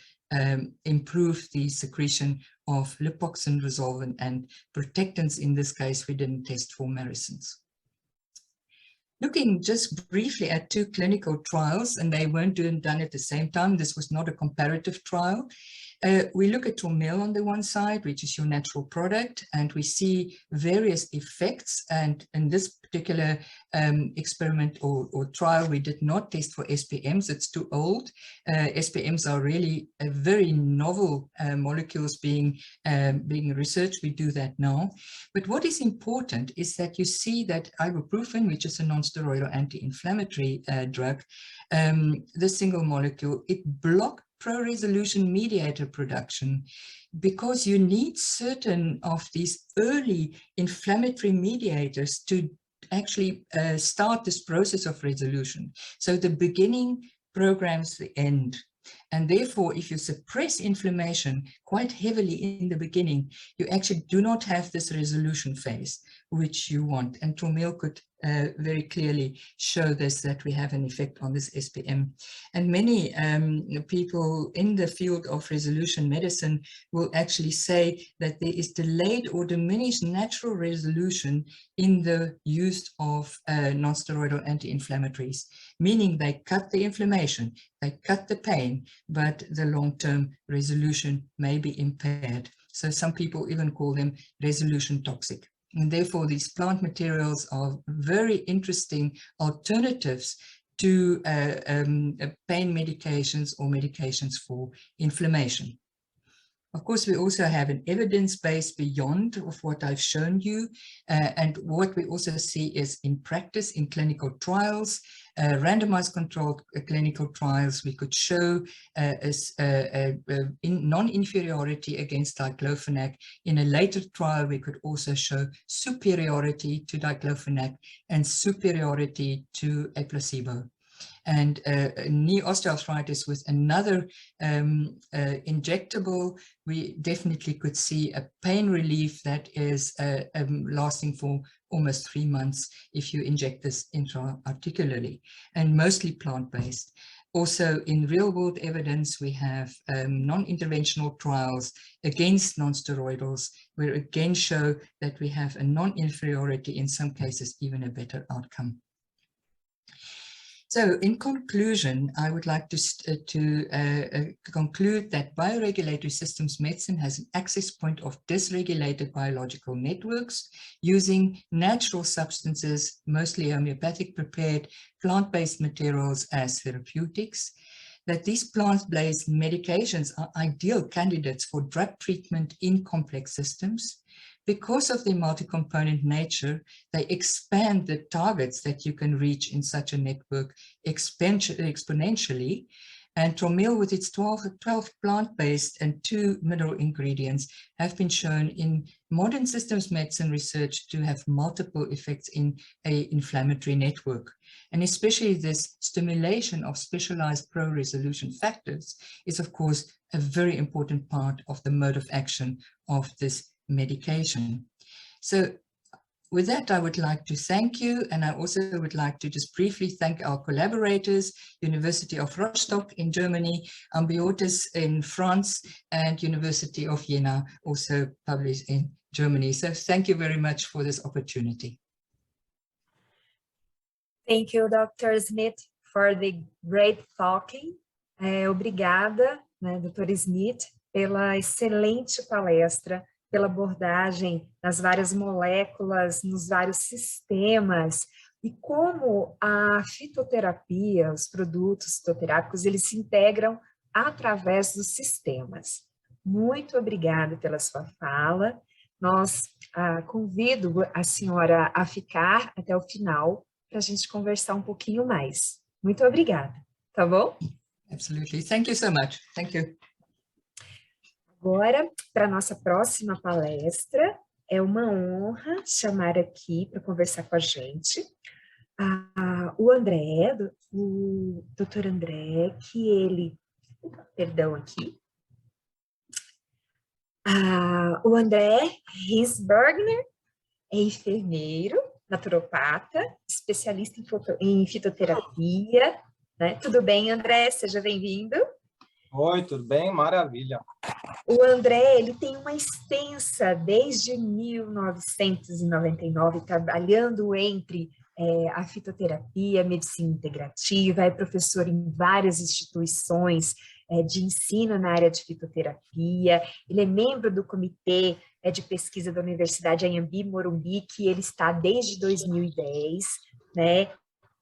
improve the secretion of lipoxin resolvent and protectants. In this case, we didn't test for maricins. Looking just briefly at 2 clinical trials, and they weren't done at the same time. This was not a comparative trial. We look at Traumeel on the one side, which is your natural product, and we see various effects. And in this particular experiment or trial, we did not test for SPMs. It's too old. SPMs are really a very novel molecules being researched. We do that now. But what is important is that you see that ibuprofen, which is a non-steroidal anti-inflammatory drug, the single molecule, it blocks pro-resolution mediator production, because you need certain of these early inflammatory mediators to actually start this process of resolution. So the beginning programs the end. And therefore, if you suppress inflammation quite heavily in the beginning, you actually do not have this resolution phase, which you want. And Tramiel could very clearly show this, that we have an effect on this SPM. And many people in the field of resolution medicine will actually say that there is delayed or diminished natural resolution in the use of non-steroidal anti-inflammatories, meaning they cut the inflammation, they cut the pain, but the long-term resolution may be impaired. So some people even call them resolution toxic. And therefore, these plant materials are very interesting alternatives to pain medications or medications for inflammation. Of course, we also have an evidence base beyond of what I've shown you. And what we also see is in practice, in clinical trials, randomized controlled clinical trials, we could show non-inferiority against diclofenac. In a later trial, we could also show superiority to diclofenac and superiority to a placebo. And knee osteoarthritis with another injectable, we definitely could see a pain relief that is lasting for almost 3 months if you inject this intra-articularly, and mostly plant-based. Also, in real-world evidence, we have non-interventional trials against non-steroidals, where again show that we have a non-inferiority, in some cases even a better outcome. So in conclusion, I would like to conclude that bioregulatory systems medicine has an access point of dysregulated biological networks using natural substances, mostly homeopathic prepared plant-based materials as therapeutics, that these plant-based medications are ideal candidates for drug treatment in complex systems. Because of their multi-component nature, they expand the targets that you can reach in such a network exponentially. And Tramiel, with its 12 plant-based and 2 mineral ingredients, have been shown in modern systems medicine research to have multiple effects in an inflammatory network. And especially this stimulation of specialized pro-resolution factors is, of course, a very important part of the mode of action of this medication. So with that, I would like to thank you, and I also would like to just briefly thank our collaborators, University of Rostock in Germany, Ambiotis in France, and University of Jena, also published in Germany. So thank you very much for this opportunity. Thank you, Dr. Smith, for the great talking. Obrigada, né, Dr. Smith, pela excelente palestra, pela abordagem nas várias moléculas, nos vários sistemas, e como a fitoterapia, os produtos fitoterápicos, eles se integram através dos sistemas. Muito obrigada pela sua fala. Convido a senhora a ficar até o final para a gente conversar um pouquinho mais. Muito obrigada, tá bom? Absolutely. Thank you so much. Thank you. Agora, para a nossa próxima palestra, é uma honra chamar aqui para conversar com a gente o André, o Dr. André, que ele... Perdão aqui. O André Riesbergner é enfermeiro, naturopata, especialista em fitoterapia. Né? Tudo bem, André? Seja bem-vindo. Oi, tudo bem? Maravilha. O André, ele tem uma extensa, desde 1999, trabalhando entre a fitoterapia, a medicina integrativa, é professor em várias instituições de ensino na área de fitoterapia, ele é membro do comitê de pesquisa da Universidade Anhembi Morumbi, que ele está desde 2010, né?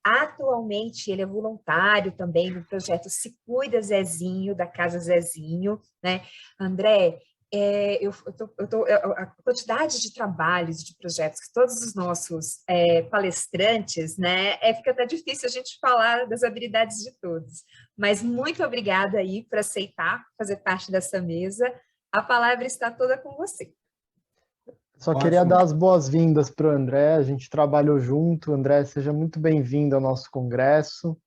Atualmente, ele é voluntário também no projeto Se Cuida Zezinho, da Casa Zezinho, né? André, a quantidade de trabalhos, de projetos que todos os nossos palestrantes, né? Fica até difícil a gente falar das habilidades de todos. Mas muito obrigada aí por aceitar fazer parte dessa mesa. A palavra está toda com você. Só queria dar as boas-vindas para o André, a gente trabalhou junto. André, seja muito bem-vindo ao nosso congresso.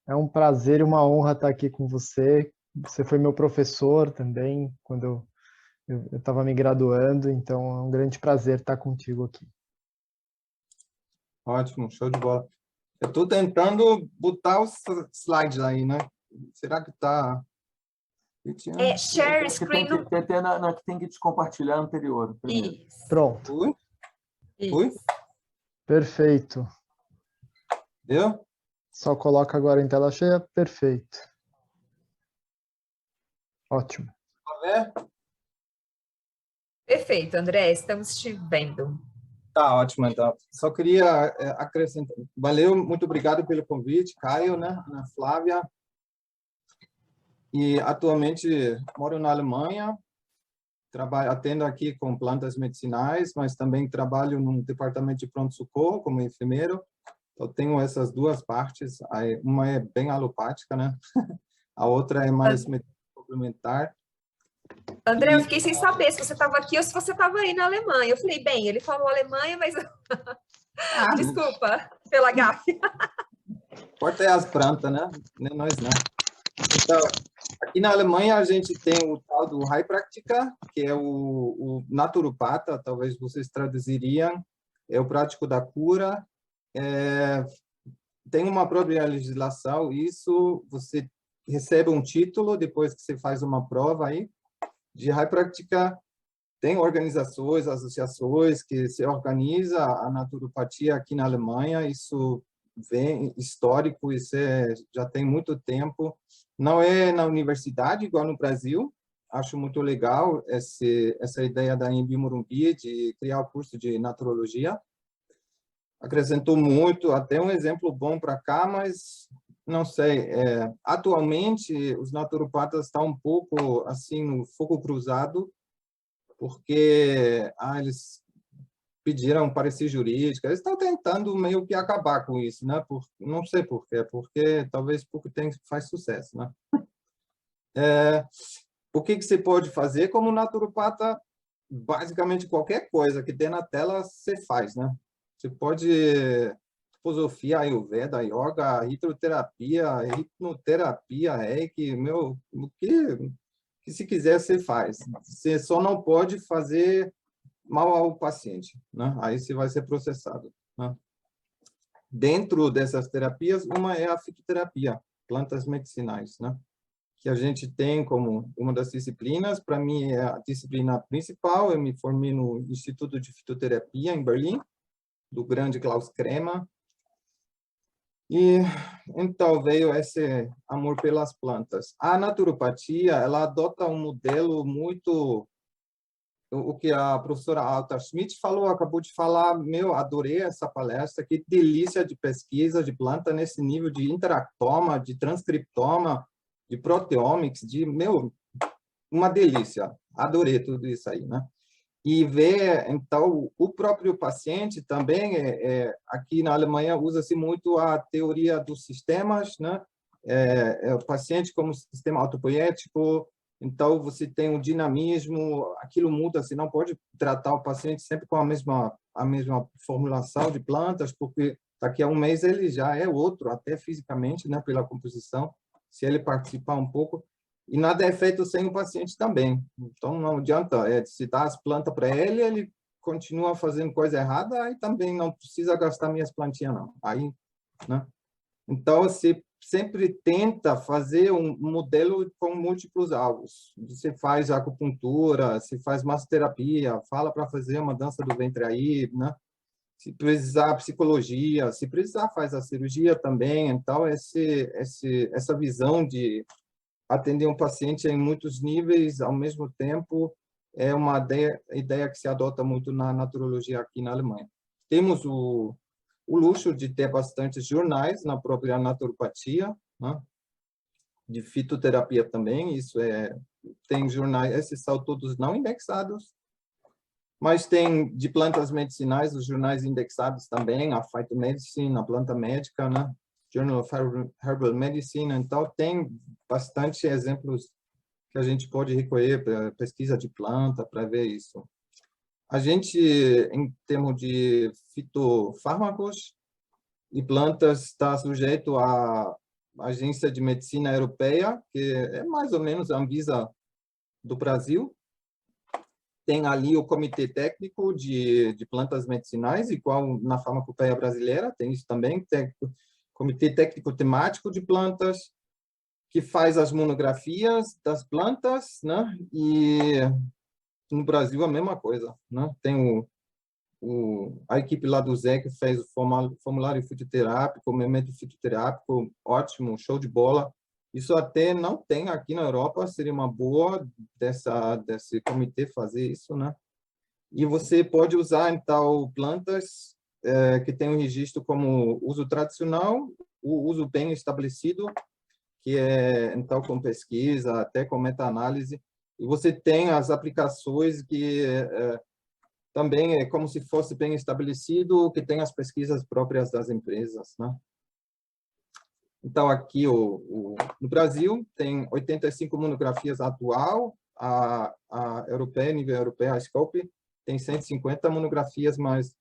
É um prazer e uma honra estar aqui com você. Você foi meu professor também, quando eu estava me graduando, então é um grande prazer estar contigo aqui. Ótimo, show de bola. Eu estou tentando botar os slides aí, né? Será que está... Share screen. Que tem que descompartilhar anterior primeiro. Isso. Pronto. Fui? Fui? Isso. Perfeito. Deu? Só coloca agora em tela cheia. Perfeito. Ótimo. Tá ver? Perfeito, André, estamos te vendo. Tá ótimo, então. Só queria acrescentar. Valeu, muito obrigado pelo convite, Caio, né? Ana Flávia. E atualmente moro na Alemanha, atendo aqui com plantas medicinais, mas também trabalho num departamento de pronto-socorro como enfermeiro. Eu tenho essas duas partes. Uma é bem alopática, né? A outra é mais complementar. André, eu fiquei sem saber se você estava aqui ou se você estava aí na Alemanha. Eu falei, bem, ele falou Alemanha, mas... Desculpa pela gafe. Importa é as plantas, né? Nem nós, não. Então, aqui na Alemanha a gente tem o tal do Heilpraktiker, que é o naturopata, talvez vocês traduziriam, é o prático da cura. Tem uma própria legislação, isso você recebe um título depois que você faz uma prova aí de Heilpraktiker. Tem organizações, associações que se organiza a naturopatia aqui na Alemanha, isso vem histórico, isso já tem muito tempo. Não é na universidade, igual no Brasil. Acho muito legal essa ideia da Anhembi Morumbi de criar o curso de naturologia. Acrescentou muito, até um exemplo bom para cá, mas não sei. Atualmente, os naturopatas estão um pouco assim no fogo cruzado, porque eles pediram parecer jurídico, eles estão tentando meio que acabar com isso, né? Não sei por quê, porque talvez porque faz sucesso, né? O que você pode fazer como naturopata? Basicamente qualquer coisa que tem na tela você faz, né? Você pode filosofia, ayurveda, yoga, hidroterapia, hipnoterapia, reiki, o que se quiser você faz. Você só não pode fazer mal ao paciente, né? Aí você vai ser processado, né? Dentro dessas terapias, uma é a fitoterapia, plantas medicinais, né? Que a gente tem como uma das disciplinas. Para mim é a disciplina principal. Eu me formei no Instituto de Fitoterapia em Berlim, do grande Klaus Kremer. E então veio esse amor pelas plantas. A naturopatia, ela adota um modelo muito... O que a professora Alta Schmidt falou, acabou de falar, adorei essa palestra, que delícia de pesquisa de planta nesse nível de interactoma, de transcriptoma, de proteomics, uma delícia. Adorei tudo isso aí, né? E ver, então, o próprio paciente também, aqui na Alemanha, usa-se muito a teoria dos sistemas, né? O paciente como sistema autopoético, então você tem um dinamismo, aquilo muda, você não pode tratar o paciente sempre com a mesma formulação de plantas, porque daqui a um mês ele já é outro, até fisicamente, né? Pela composição, se ele participar um pouco. E nada é feito sem o paciente também. Então, não adianta se dar as plantas para ele, ele continua fazendo coisa errada, aí também não precisa gastar minhas plantinhas, não. Aí, né? Então, você sempre tenta fazer um modelo com múltiplos alvos. Você faz acupuntura, você faz massoterapia, fala para fazer uma dança do ventre aí, né? Se precisar psicologia, se precisar faz a cirurgia também. Então, essa visão de atender um paciente em muitos níveis ao mesmo tempo é uma ideia que se adota muito na naturologia aqui na Alemanha. Temos o luxo de ter bastante jornais na própria naturopatia, né? De fitoterapia também, tem jornais, esses são todos não indexados, mas tem de plantas medicinais, os jornais indexados também, a Phytomedicine, a planta médica, né? Journal of Herbal Medicine, então tem bastante exemplos que a gente pode recolher para pesquisa de planta, para ver isso. A gente, em termos de fitofármacos e plantas, está sujeito a agência de medicina europeia, que é mais ou menos a Anvisa do Brasil. Tem ali o Comitê Técnico de Plantas Medicinais, igual na farmacopeia brasileira, tem isso também, tem Comitê Técnico Temático de Plantas, que faz as monografias das plantas, né? E no Brasil a mesma coisa, né? Tem a equipe lá do Zé que fez o formulário fitoterápico, o memento fitoterápico, ótimo, show de bola. Isso até não tem aqui na Europa, seria uma boa desse comitê fazer isso, né? E você pode usar, então, plantas que têm um registro como uso tradicional, o uso bem estabelecido, que é, então, com pesquisa, até com meta-análise, e você tem as aplicações que também é como se fosse bem estabelecido, que tem as pesquisas próprias das empresas, né? Então, aqui no Brasil, tem 85 monografias atual, a europeia, nível europeu, a Scope, tem 150 monografias, mas,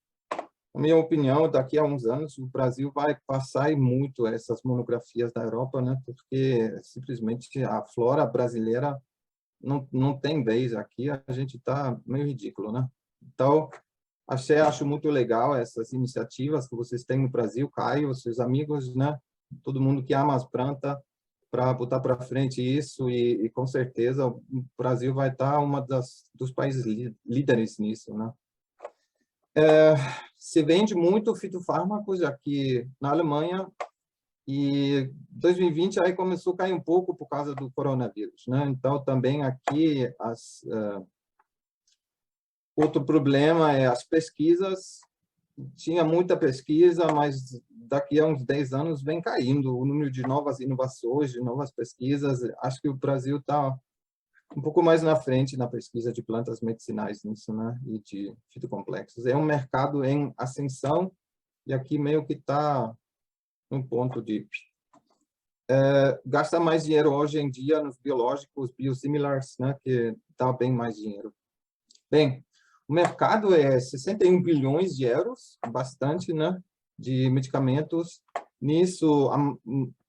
na minha opinião, daqui a uns anos, o Brasil vai passar muito essas monografias da Europa, né? Porque, simplesmente, a flora brasileira não tem vez aqui, a gente está meio ridículo, né? Então, acho muito legal essas iniciativas que vocês têm no Brasil, Caio, seus amigos, né? Todo mundo que ama as plantas, para botar para frente isso, e com certeza o Brasil vai estar dos países líderes nisso, né? Se vende muito fitofármacos aqui na Alemanha, e 2020 aí começou a cair um pouco por causa do coronavírus, né? Então, também aqui, outro problema é as pesquisas. Tinha muita pesquisa, mas daqui a uns 10 anos vem caindo o número de novas inovações, de novas pesquisas. Acho que o Brasil está um pouco mais na frente na pesquisa de plantas medicinais nisso, né? E de fitocomplexos. É um mercado em ascensão, e aqui meio que está um ponto de... gasta mais dinheiro hoje em dia nos biológicos, biosimilars, né? Que dá bem mais dinheiro. Bem, o mercado é 61 bilhões de euros, bastante, né, de medicamentos. Nisso,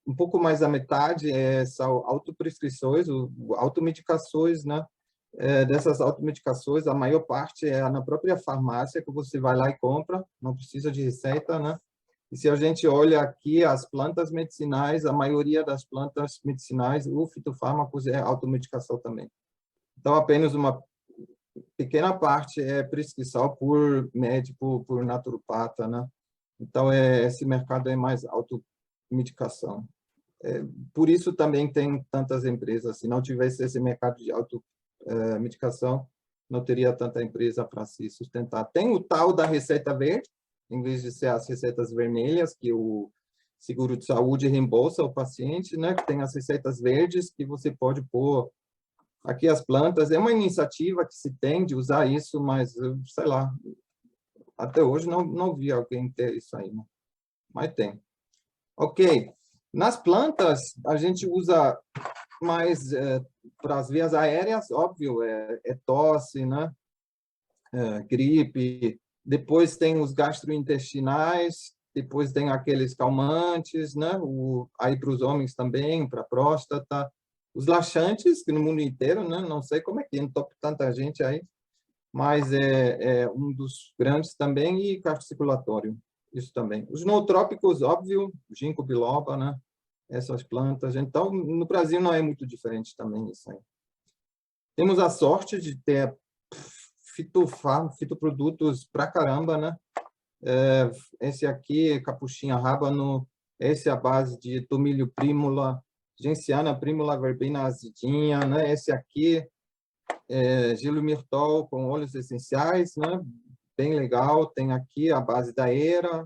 um pouco mais da metade são autoprescrições, automedicações, né? Dessas automedicações, a maior parte é na própria farmácia, que você vai lá e compra, não precisa de receita, né? E se a gente olha aqui as plantas medicinais, a maioria das plantas medicinais, o fitofármacos é automedicação também. Então, apenas uma pequena parte é prescrição por médico, por naturopata, né? Então, esse mercado é mais automedicação. Por isso também tem tantas empresas. Se não tivesse esse mercado de automedicação, não teria tanta empresa para se sustentar. Tem o tal da receita verde, em vez de ser as receitas vermelhas, que o seguro de saúde reembolsa o paciente, né? Tem as receitas verdes, que você pode pôr aqui as plantas. É uma iniciativa que se tem de usar isso, mas, sei lá, até hoje não vi alguém ter isso aí, né? Mas tem. Ok. Nas plantas, a gente usa mais para as vias aéreas, óbvio, tosse, né? Gripe. Depois tem os gastrointestinais, depois tem aqueles calmantes, né? Aí para os homens também, para a próstata. Os laxantes, que no mundo inteiro, né? Não sei como é que entope tanta gente aí, mas é um dos grandes também, e cardiocirculatório, isso também. Os nootrópicos, óbvio, ginkgo biloba, né? Essas plantas. Então, no Brasil não é muito diferente também isso aí. Temos a sorte de ter fitoprodutos pra caramba, né? Esse aqui, capuchinha rábano, esse é a base de tomilho prímula, genciana, prímula, verbena azidinha, né? Esse aqui gilomirtol com óleos essenciais, né? Bem legal. Tem aqui a base da era,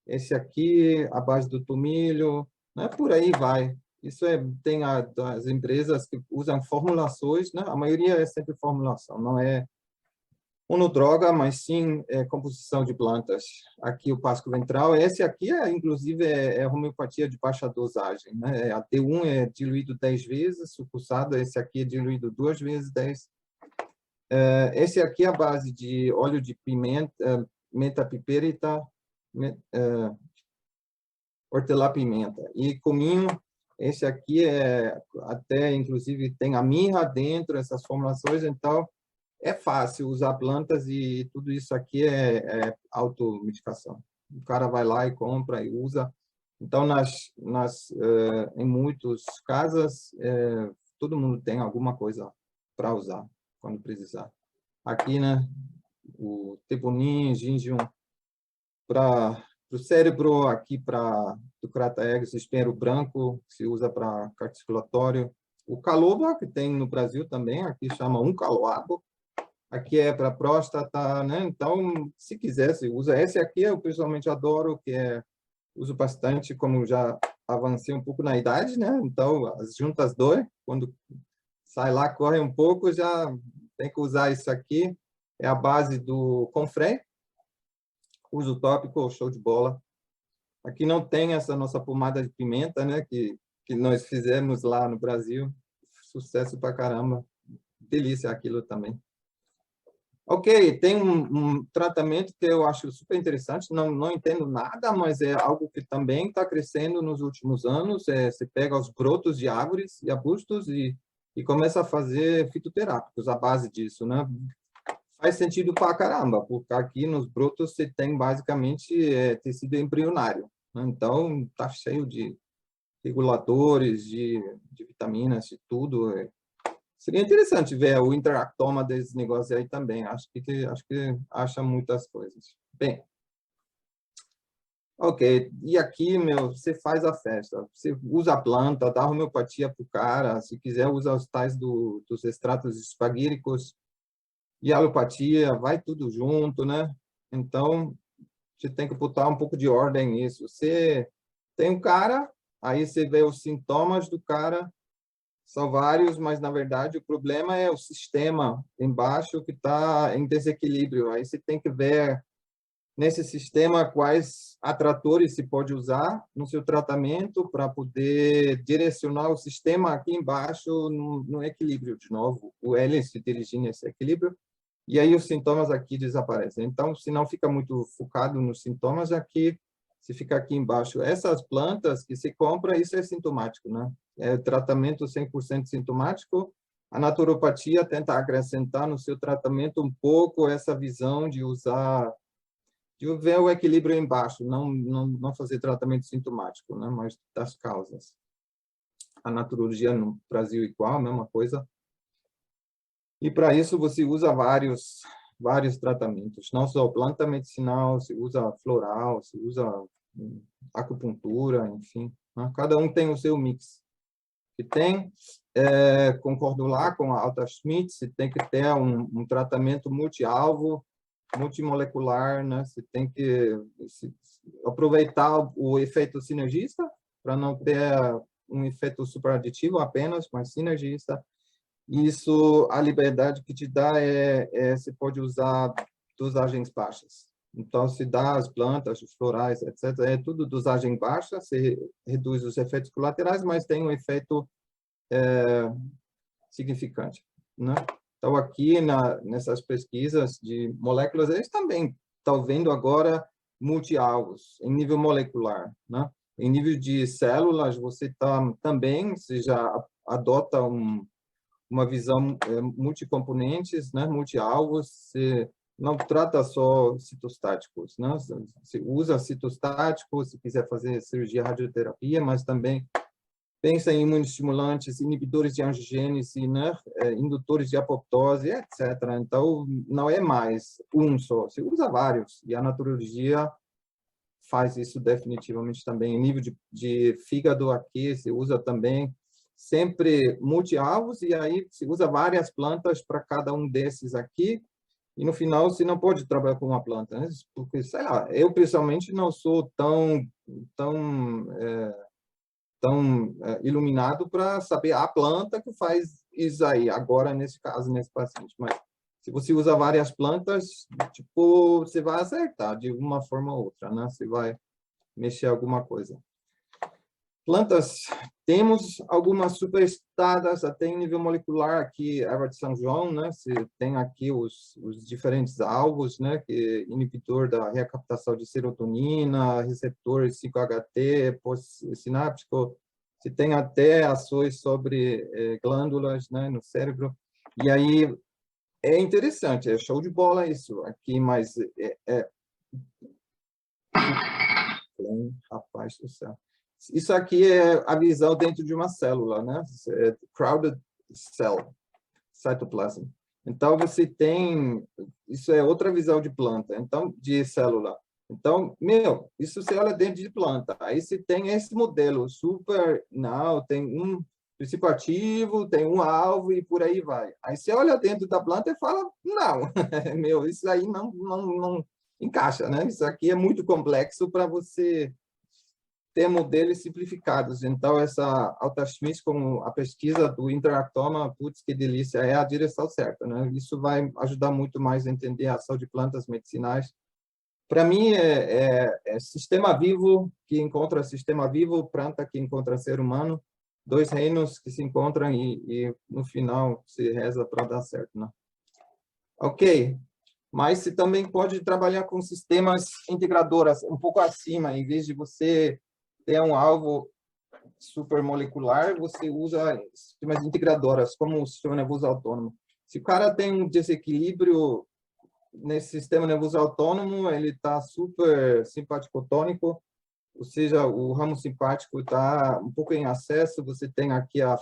esse aqui a base do tomilho, né? Por aí vai. Isso tem as empresas que usam formulações, né? A maioria é sempre formulação, não é monodroga, mas sim composição de plantas. Aqui o Pasco Ventral, esse aqui inclusive é homeopatia de baixa dosagem, né? A T1 é diluído 10 vezes, sucursado, esse aqui é diluído 2 vezes 10. Esse aqui é a base de óleo de pimenta, menta piperita, hortelã-pimenta e cominho. Esse aqui até, inclusive, tem a mirra dentro, essas formulações, então é fácil usar plantas e tudo isso aqui é automedicação. O cara vai lá e compra e usa. Então, em muitas casas, todo mundo tem alguma coisa para usar quando precisar. Aqui, né, o teponim, gingium, para o cérebro, aqui para o crataegus, espinheiro branco, que se usa para carticulatório. O caloba, que tem no Brasil também, aqui chama caloabo. Aqui é para próstata, né? Então, se quiser, se usa. Esse aqui eu pessoalmente adoro, uso bastante, como já avancei um pouco na idade, né? Então, as juntas doem, quando sai lá, corre um pouco, já tem que usar isso aqui. É a base do Confrei. Uso tópico, show de bola. Aqui não tem essa nossa pomada de pimenta, né? Que nós fizemos lá no Brasil. Sucesso pra caramba. Delícia aquilo também. Ok, tem um tratamento que eu acho super interessante, não entendo nada, mas é algo que também está crescendo nos últimos anos. Você pega os brotos de árvores e arbustos e começa a fazer fitoterápicos à base disso, né? Faz sentido pra caramba, porque aqui nos brotos você tem basicamente tecido embrionário, né? Então, tá cheio de reguladores, de vitaminas, de tudo. Seria interessante ver o interactoma desse negócio aí também. Acho que acha muitas coisas. Bem, ok. E aqui, você faz a festa. Você usa a planta, dá homeopatia para o cara. Se quiser, usa os tais dos extratos espagíricos e alopatia. Vai tudo junto, né? Então, você tem que botar um pouco de ordem nisso. Você tem um cara, aí você vê os sintomas do cara. São vários, mas, na verdade, o problema é o sistema embaixo que está em desequilíbrio. Aí você tem que ver, nesse sistema, quais atratores se pode usar no seu tratamento para poder direcionar o sistema aqui embaixo no equilíbrio, de novo. O L se dirigir nesse equilíbrio, e aí os sintomas aqui desaparecem. Então, se não fica muito focado nos sintomas, aqui, se fica aqui embaixo. Essas plantas que se compra, isso é sintomático, né? É tratamento 100% sintomático. A naturopatia tenta acrescentar no seu tratamento um pouco essa visão de usar, de ver o equilíbrio embaixo, não fazer tratamento sintomático, né? Mas das causas. A naturologia no Brasil igual, a mesma coisa. E para isso você usa vários tratamentos, não só planta medicinal, se usa floral, se usa acupuntura, enfim, né? Cada um tem o seu mix. Que tem, concordo lá com a Alta Schmidt, você tem que ter um tratamento multi-alvo, multimolecular, né? Você tem que aproveitar o efeito sinergista para não ter um efeito superaditivo apenas, mas sinergista. Isso, a liberdade que te dá você pode usar dosagens baixas. Então, se dá as plantas, os florais, etc., é tudo dosagem baixa, você reduz os efeitos colaterais, mas tem um efeito significante, né? Então, aqui nessas pesquisas de moléculas, eles também estão vendo agora multi-alvos, em nível molecular, né? Em nível de células, você já adota uma visão multicomponentes, né? Multi-alvos, você não trata só citostáticos, né? Você usa citostáticos, se quiser fazer cirurgia radioterapia, mas também pensa em imunoestimulantes, inibidores de angiogênese, né? Indutores de apoptose, etc. Então, não é mais um só, você usa vários, e a naturologia faz isso definitivamente também. Em nível de fígado aqui, se usa também sempre multi-alvos, e aí se usa várias plantas para cada um desses aqui, e no final você não pode trabalhar com uma planta, né? Porque, sei lá, eu pessoalmente não sou tão iluminado para saber a planta que faz isso aí, agora nesse caso, nesse paciente. Mas se você usa várias plantas, tipo, você vai acertar de uma forma ou outra, né? Você vai mexer alguma coisa. Plantas, temos algumas superestadas até em nível molecular aqui, erva de São João, né? Você tem aqui os diferentes alvos, né? Que inibidor da recaptação de serotonina, receptor 5-HT, pós-sináptico. Você tem até ações sobre glândulas, né, no cérebro. E aí é interessante, é show de bola isso aqui, mas rapaz do céu. Isso aqui é a visão dentro de uma célula, né? Crowded cell, cytoplasm. Então, você tem... Isso é outra visão de planta, então, de célula. Então, isso você olha dentro de planta. Aí você tem esse modelo super... Não, tem um princípio ativo, tem um alvo e por aí vai. Aí você olha dentro da planta e fala, não, isso aí não encaixa, né? Isso aqui é muito complexo para você ter modelos simplificados. Então, essa Alta-Schmidt, como a pesquisa do interactoma, putz, que delícia, é a direção certa, né? Isso vai ajudar muito mais a entender a ação de plantas medicinais. Para mim, é sistema vivo que encontra sistema vivo, planta que encontra ser humano, dois reinos que se encontram e no final se reza para dar certo, né? Ok. Mas você também pode trabalhar com sistemas integradoras um pouco acima, em vez de você ter um alvo supermolecular, você usa sistemas integradoras, como o sistema nervoso autônomo. Se o cara tem um desequilíbrio nesse sistema nervoso autônomo, ele está super simpático-tônico, ou seja, o ramo simpático está um pouco em acesso, você tem aqui a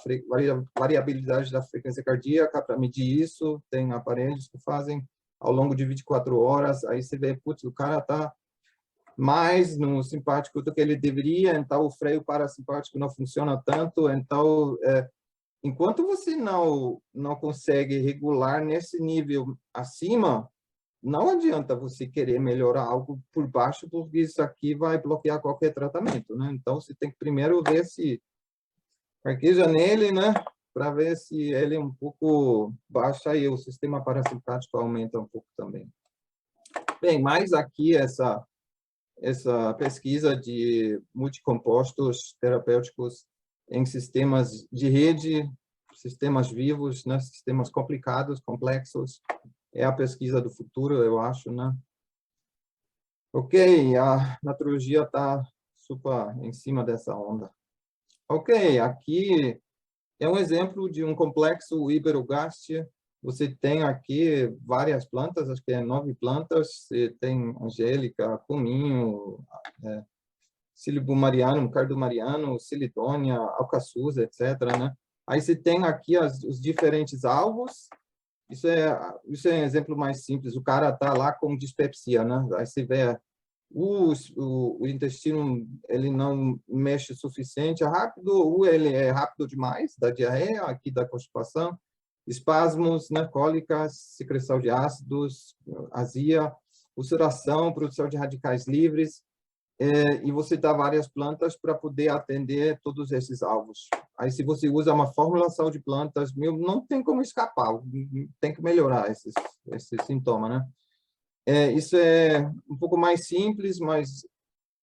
variabilidade da frequência cardíaca para medir isso, tem aparelhos que fazem ao longo de 24 horas, aí você vê, putz, o cara está mais no simpático do que ele deveria, então o freio parasimpático não funciona tanto, então, enquanto você não consegue regular nesse nível acima, não adianta você querer melhorar algo por baixo, porque isso aqui vai bloquear qualquer tratamento, né? Então, você tem que primeiro ver se arqueja nele, né? Para ver se ele é um pouco baixo, aí o sistema parasimpático aumenta um pouco também. Bem, mais aqui essa pesquisa de multicompostos terapêuticos em sistemas de rede, sistemas vivos, né? Sistemas complicados, complexos. É a pesquisa do futuro, eu acho, né? Ok, a naturologia está super em cima dessa onda. Ok, aqui é um exemplo de um complexo Iberogast. Você tem aqui várias plantas, acho que é 9 plantas. Você tem angélica, cominho, silibumariano, cardumariano, silidônia, alcaçuz, etc., né? Aí você tem aqui os diferentes alvos. Isso é um exemplo mais simples. O cara está lá com dispepsia, né? Aí você vê o intestino, ele não mexe o suficiente rápido, ou ele é rápido demais, da diarreia, aqui da constipação, espasmos, né? Cólicas, secreção de ácidos, azia, ulceração, produção de radicais livres, e você dá várias plantas para poder atender todos esses alvos. Aí, se você usa uma formulação de plantas, não tem como escapar, tem que melhorar esse sintoma, né? Isso é um pouco mais simples, mas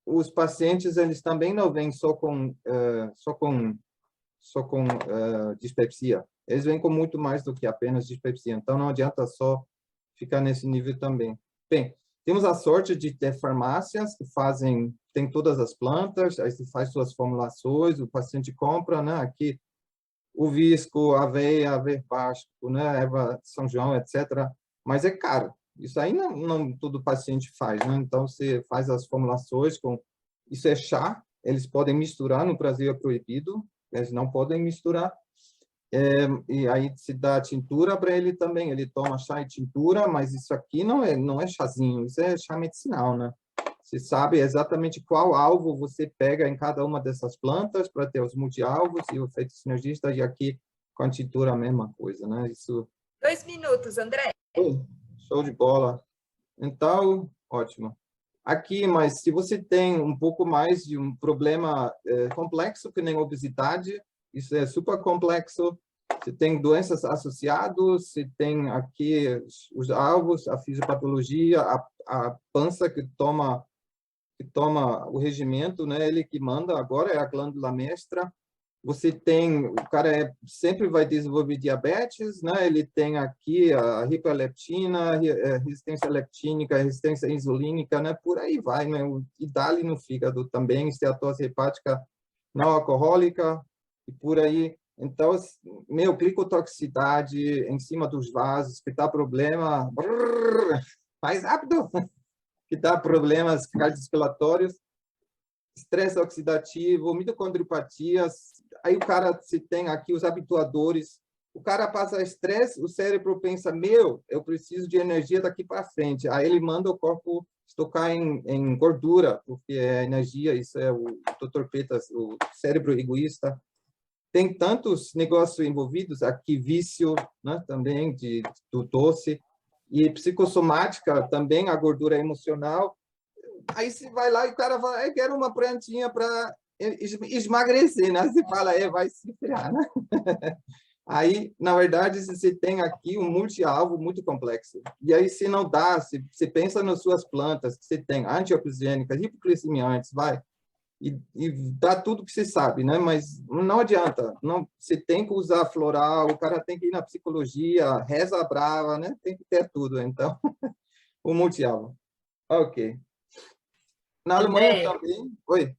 os pacientes, eles também não vêm só com dispepsia. Eles vêm com muito mais do que apenas dispepsia. Então, não adianta só ficar nesse nível também. Bem, temos a sorte de ter farmácias que tem todas as plantas, aí você faz suas formulações, o paciente compra, né? Aqui, o visco, aveia, verbasco, né? Erva São João, etc. Mas é caro. Isso aí não todo paciente faz, né? Então, você faz as formulações com... Isso é chá, eles podem misturar, no Brasil é proibido, eles não podem misturar. E aí se dá tintura para ele também, ele toma chá e tintura, mas isso aqui não é chazinho, isso é chá medicinal, né? Você sabe exatamente qual alvo você pega em cada uma dessas plantas para ter os multi-alvos e o efeito sinergista, e aqui com a tintura a mesma coisa, né? Isso... 2 minutos, André. Show de bola. Então, ótimo. Aqui, mas se você tem um pouco mais de um problema complexo, que nem obesidade, isso é super complexo, você tem doenças associadas, você tem aqui os alvos, a fisiopatologia, a pança que toma o regimento, né? Ele que manda agora é a glândula mestra. Você tem, o cara sempre vai desenvolver diabetes, né? Ele tem aqui a hiperleptina, resistência leptínica, resistência insulínica, né? Por aí vai, né? E dá-lhe no fígado também, esteatose hepática não alcoólica, e por aí. Então, meu, glicotoxicidade em cima dos vasos, que dá problema, mais rápido, que dá problemas cardiorrespiratórios, estresse oxidativo, mitocondriopatias. Aí o cara, se tem aqui os habituadores, o cara passa estresse, o cérebro pensa, meu, eu preciso de energia daqui para frente. Aí ele manda o corpo estocar em gordura, porque é energia, isso é o Dr. Petas, o cérebro egoísta. Tem tantos negócios envolvidos, aqui vício, né, também do doce, e psicossomática também, a gordura emocional. Aí você vai lá e o cara fala, eu quero uma plantinha para esmagrecer, né? Você fala, vai se ferrar, né? Aí, na verdade, você tem aqui um multi-alvo muito complexo. E aí, se não dá, se você pensa nas suas plantas, que você tem antioxigênicas, hipoglicemiantes, e dá tudo que você sabe, né? Mas não adianta. Não, você tem que usar floral, o cara tem que ir na psicologia, reza brava, né? Tem que ter tudo. Então, o multi-alvo. Ok. Na Alemanha também... Oi.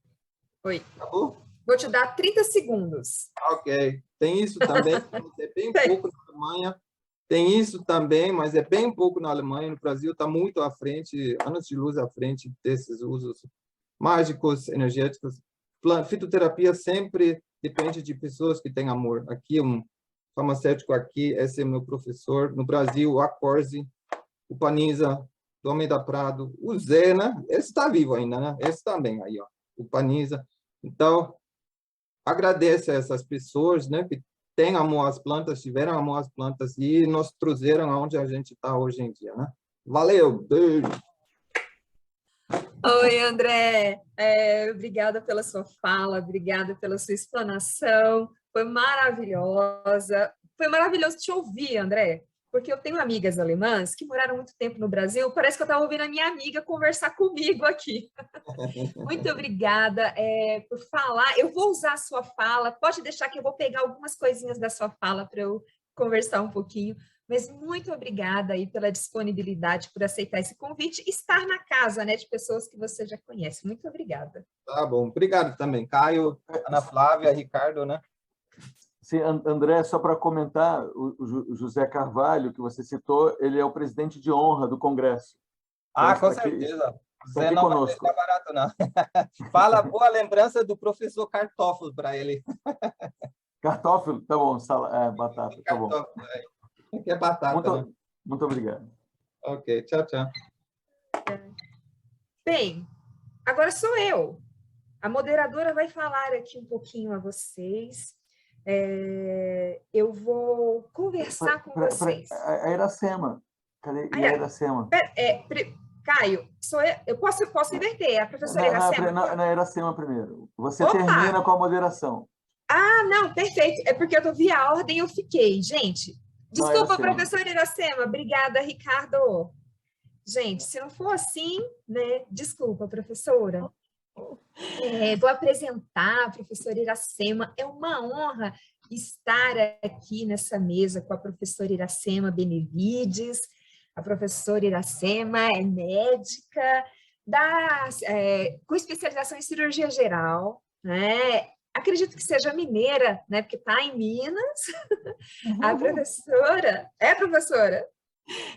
Acabou? Vou te dar 30 segundos. Ok. Tem isso também, mas é bem pouco na Alemanha. Tem isso também, mas é bem pouco na Alemanha. No Brasil está muito à frente, anos de luz à frente desses usos mágicos, energéticos. Fitoterapia sempre depende de pessoas que têm amor. Aqui, um farmacêutico aqui, esse é meu professor. No Brasil, o Acorze, o Paniza, do Homem da Prado, o Zé, né? Esse está vivo ainda, né? Esse também aí, ó, o Paniza. Então, agradeço a essas pessoas, né, que têm amor às plantas, tiveram amor às plantas e nos trouxeram aonde a gente está hoje em dia, né? Valeu, beijo! Oi, André. Obrigada pela sua fala, obrigada pela sua explanação. Foi maravilhosa. Foi maravilhoso te ouvir, André, porque eu tenho amigas alemãs que moraram muito tempo no Brasil. Parece que eu estava ouvindo a minha amiga conversar comigo aqui. Muito obrigada por falar. Eu vou usar a sua fala. Pode deixar que eu vou pegar algumas coisinhas da sua fala para eu conversar um pouquinho. Mas muito obrigada aí pela disponibilidade, por aceitar esse convite e estar na casa, né, de pessoas que você já conhece. Muito obrigada. Tá bom. Obrigado também, Caio, Ana Flávia, Ricardo, né? Sim, André, só para comentar, o José Carvalho, que você citou, ele é o presidente de honra do Congresso. Ah, com certeza. Zé não vai deixar barato, não. Fala boa lembrança do professor Kartoffel para ele. Kartoffel, tá bom, batata, tá bom. Que é batata, né? Muito obrigado. Ok, tchau, tchau. Bem, agora sou eu. A moderadora vai falar aqui um pouquinho a vocês. Eu vou conversar com vocês. A Iracema. Cadê a Iracema? Caio, eu posso inverter. A professora Iracema. Na Iracema primeiro. Você termina com a moderação. Ah, não, perfeito. É porque eu vi a ordem e eu fiquei. Gente, desculpa, professora Iracema. Obrigada, Ricardo. Gente, se não for assim, né? Desculpa, professora. Vou apresentar a professora Iracema. É uma honra estar aqui nessa mesa com a professora Iracema Benevides. A professora Iracema é médica com especialização em cirurgia geral, né? Acredito que seja mineira, né? Porque está em Minas. A professora... É, professora?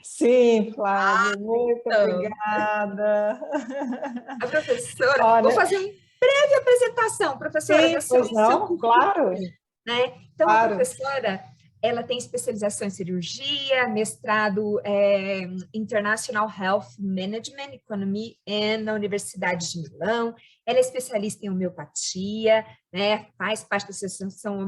Sim, Flávia, muito obrigada. A professora... Olha, vou fazer uma breve apresentação, professora. Sim, pois não, claro. Né? Então, claro. A professora... Ela tem especialização em cirurgia, mestrado International Health Management Economy na Universidade de Milão. Ela é especialista em homeopatia, né? Faz parte da Associação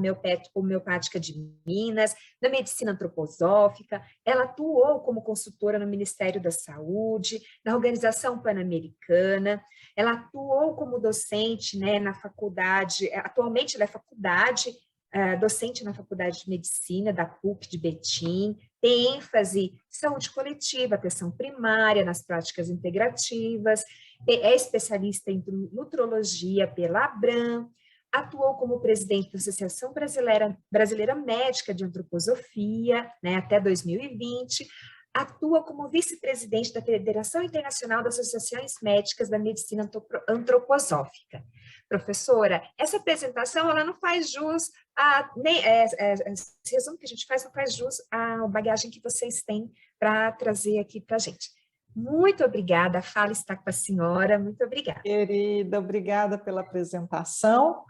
Homeopática de Minas, da medicina antroposófica. Ela atuou como consultora no Ministério da Saúde, na Organização Pan-Americana. Ela atuou como docente, né, na faculdade, atualmente ela é docente na Faculdade de Medicina da PUC de Betim, tem ênfase em saúde coletiva, atenção primária, nas práticas integrativas, é especialista em nutrologia pela Abram, atuou como presidente da Associação Brasileira Médica de Antroposofia, né, até 2020, atua como vice-presidente da Federação Internacional das Associações Médicas da Medicina Antroposófica. Professora, essa apresentação ela não faz jus a nem esse resumo que a gente faz não faz jus à bagagem que vocês têm para trazer aqui para a gente. Muito obrigada, a fala está com a senhora, muito obrigada. Querida, obrigada pela apresentação.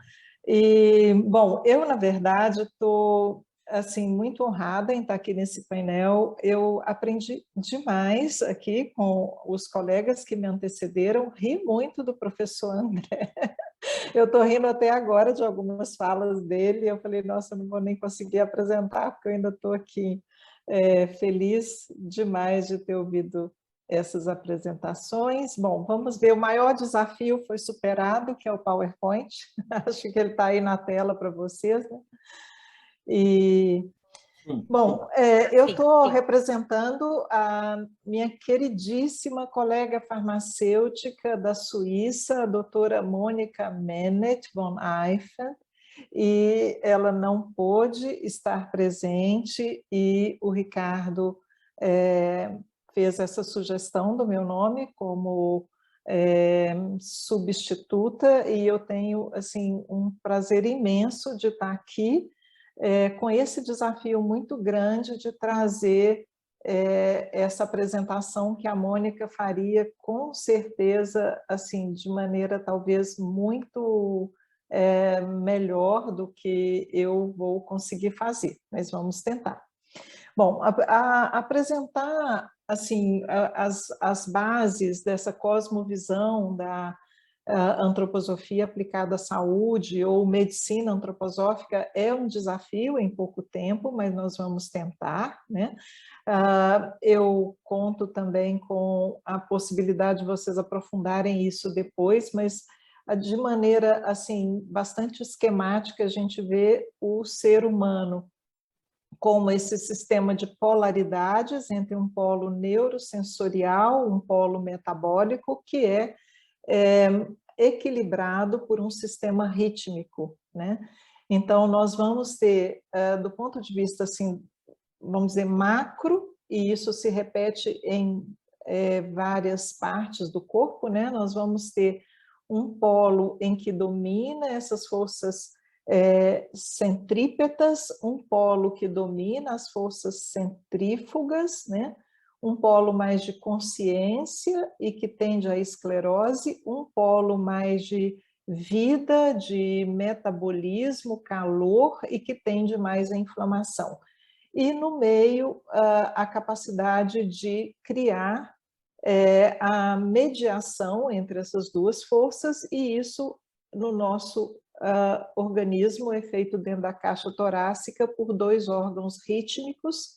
E, bom, eu, na verdade, estou assim, muito honrada em estar aqui nesse painel. Eu aprendi demais aqui com os colegas que me antecederam, ri muito do professor André. Eu estou rindo até agora de algumas falas dele, eu falei, nossa, não vou nem conseguir apresentar, porque eu ainda estou aqui feliz demais de ter ouvido essas apresentações. Bom, vamos ver, o maior desafio foi superado, que é o PowerPoint, acho que ele está aí na tela para vocês, né? E, bom, eu estou representando a minha queridíssima colega farmacêutica da Suíça, a doutora Mônica Menet von Eiffen, e ela não pôde estar presente, e o Ricardo fez essa sugestão do meu nome como substituta, e eu tenho assim, um prazer imenso de estar aqui com esse desafio muito grande de trazer essa apresentação que a Mônica faria com certeza assim, de maneira talvez muito melhor do que eu vou conseguir fazer, mas vamos tentar. Bom, apresentar assim, as bases dessa cosmovisão da antroposofia aplicada à saúde ou medicina antroposófica é um desafio em pouco tempo, mas nós vamos tentar, né? Eu conto também com a possibilidade de vocês aprofundarem isso depois, mas de maneira assim bastante esquemática a gente vê o ser humano como esse sistema de polaridades entre um polo neurosensorial, um polo metabólico, que é equilibrado por um sistema rítmico, né? Então, nós vamos ter, do ponto de vista, assim, vamos dizer, macro, e isso se repete em várias partes do corpo, né? Nós vamos ter um polo em que domina essas forças centrípetas, um polo que domina as forças centrífugas, né? Um polo mais de consciência e que tende à esclerose, um polo mais de vida, de metabolismo, calor e que tende mais à inflamação. E no meio, a capacidade de criar a mediação entre essas duas forças, e isso no nosso organismo é feito dentro da caixa torácica por dois órgãos rítmicos,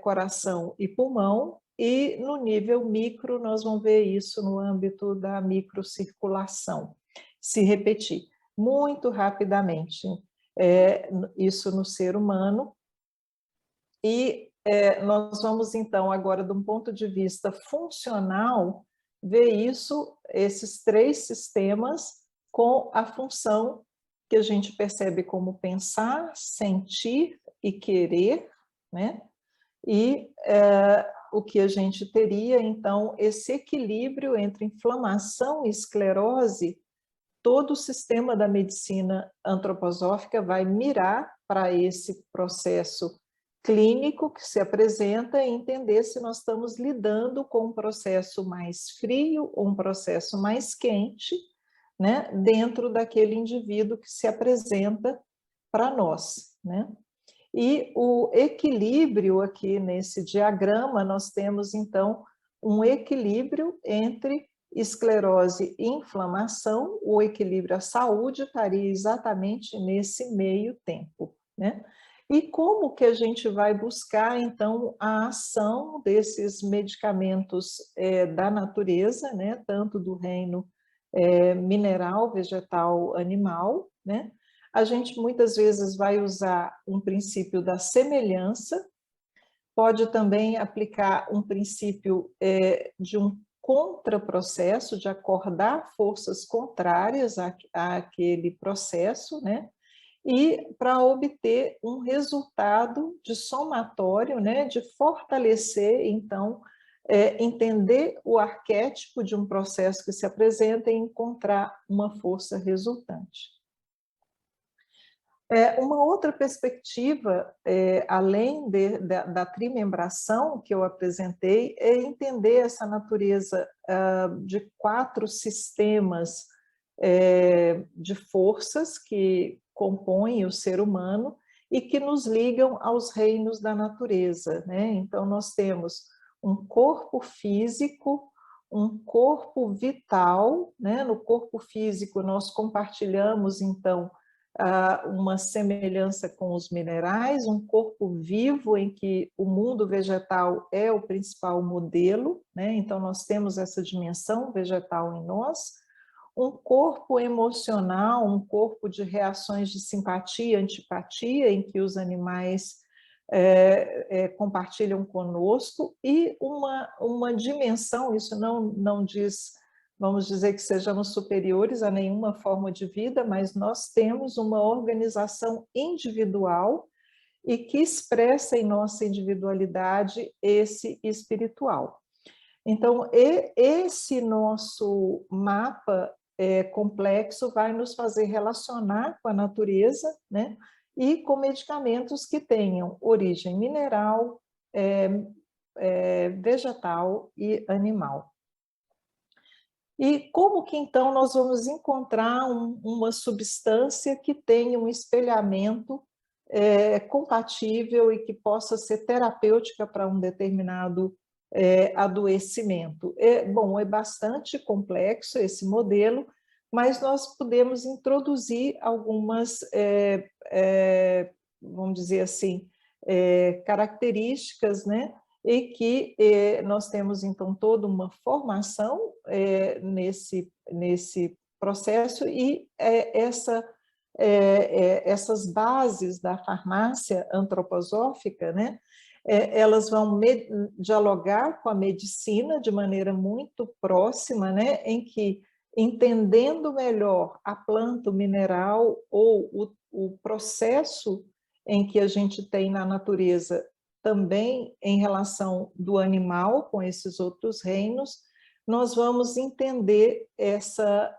coração e pulmão, e no nível micro nós vamos ver isso no âmbito da microcirculação, se repetir muito rapidamente, isso no ser humano, e nós vamos então agora, de um ponto de vista funcional, ver isso, esses três sistemas com a função que a gente percebe como pensar, sentir e querer, né? E o que a gente teria, então, esse equilíbrio entre inflamação e esclerose, todo o sistema da medicina antroposófica vai mirar para esse processo clínico que se apresenta e entender se nós estamos lidando com um processo mais frio ou um processo mais quente, né, dentro daquele indivíduo que se apresenta para nós, né? E o equilíbrio aqui nesse diagrama, nós temos então um equilíbrio entre esclerose e inflamação, o equilíbrio à saúde estaria exatamente nesse meio tempo, né? E como que a gente vai buscar então a ação desses medicamentos da natureza, né, tanto do reino mineral, vegetal, animal, né? A gente muitas vezes vai usar um princípio da semelhança, pode também aplicar um princípio de um contraprocesso, de acordar forças contrárias àquele processo, né? E para obter um resultado de somatório, né? De fortalecer, então, entender o arquétipo de um processo que se apresenta e encontrar uma força resultante. Uma outra perspectiva, além da trimembração que eu apresentei, é entender essa natureza de 4 sistemas de forças que compõem o ser humano e que nos ligam aos reinos da natureza, né? Então, nós temos um corpo físico, um corpo vital, né? No corpo físico, nós compartilhamos, então, uma semelhança com os minerais, um corpo vivo em que o mundo vegetal é o principal modelo, né? Então, nós temos essa dimensão vegetal em nós, um corpo emocional, um corpo de reações de simpatia, antipatia, em que os animais compartilham conosco, e uma dimensão, isso não diz, vamos dizer que sejamos superiores a nenhuma forma de vida, mas nós temos uma organização individual e que expressa em nossa individualidade esse espiritual. Então, esse nosso mapa complexo vai nos fazer relacionar com a natureza, né? E com medicamentos que tenham origem mineral, vegetal e animal. E como que então nós vamos encontrar uma substância que tenha um espelhamento compatível e que possa ser terapêutica para um determinado adoecimento? Bom, é bastante complexo esse modelo, mas nós podemos introduzir algumas, vamos dizer assim, características, né? E que nós temos, então, toda uma formação nesse processo, e essas bases da farmácia antroposófica, né, elas vão dialogar com a medicina de maneira muito próxima, né, em que, entendendo melhor a planta, o mineral, ou o processo em que a gente tem na natureza, também em relação do animal com esses outros reinos, nós vamos entender essa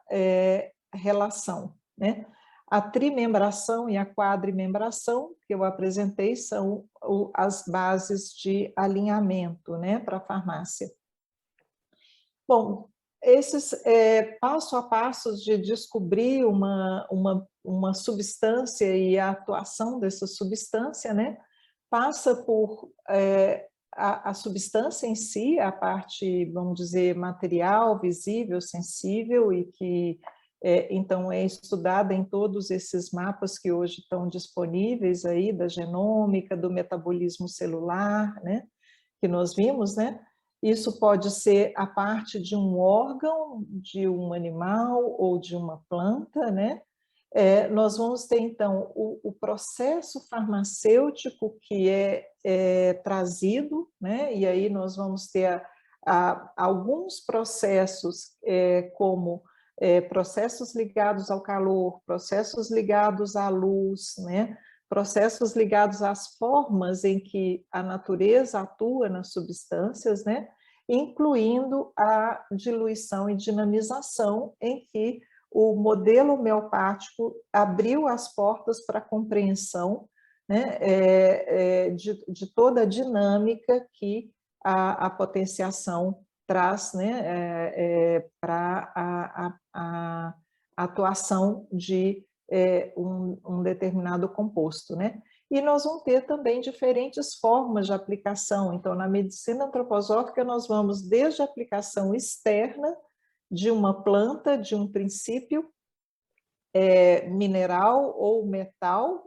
relação, né? A trimembração e a quadrimembração que eu apresentei são as bases de alinhamento, né, para a farmácia. Bom, esses passo a passos de descobrir uma substância e a atuação dessa substância, né, passa por a substância em si, a parte, vamos dizer, material, visível, sensível, e que então é estudada em todos esses mapas que hoje estão disponíveis aí, da genômica, do metabolismo celular, né, que nós vimos, né? Isso pode ser a parte de um órgão, de um animal ou de uma planta, né? Nós vamos ter, então, o processo farmacêutico que é trazido, né? E aí nós vamos ter alguns processos, como processos ligados ao calor, processos ligados à luz, né? Processos ligados às formas em que a natureza atua nas substâncias, né? Incluindo a diluição e dinamização, em que o modelo homeopático abriu as portas para a compreensão, né, de toda a dinâmica que a potenciação traz, né, para a atuação de um determinado composto, né? E nós vamos ter também diferentes formas de aplicação. Então, na medicina antroposófica, nós vamos desde a aplicação externa de uma planta, de um princípio mineral ou metal,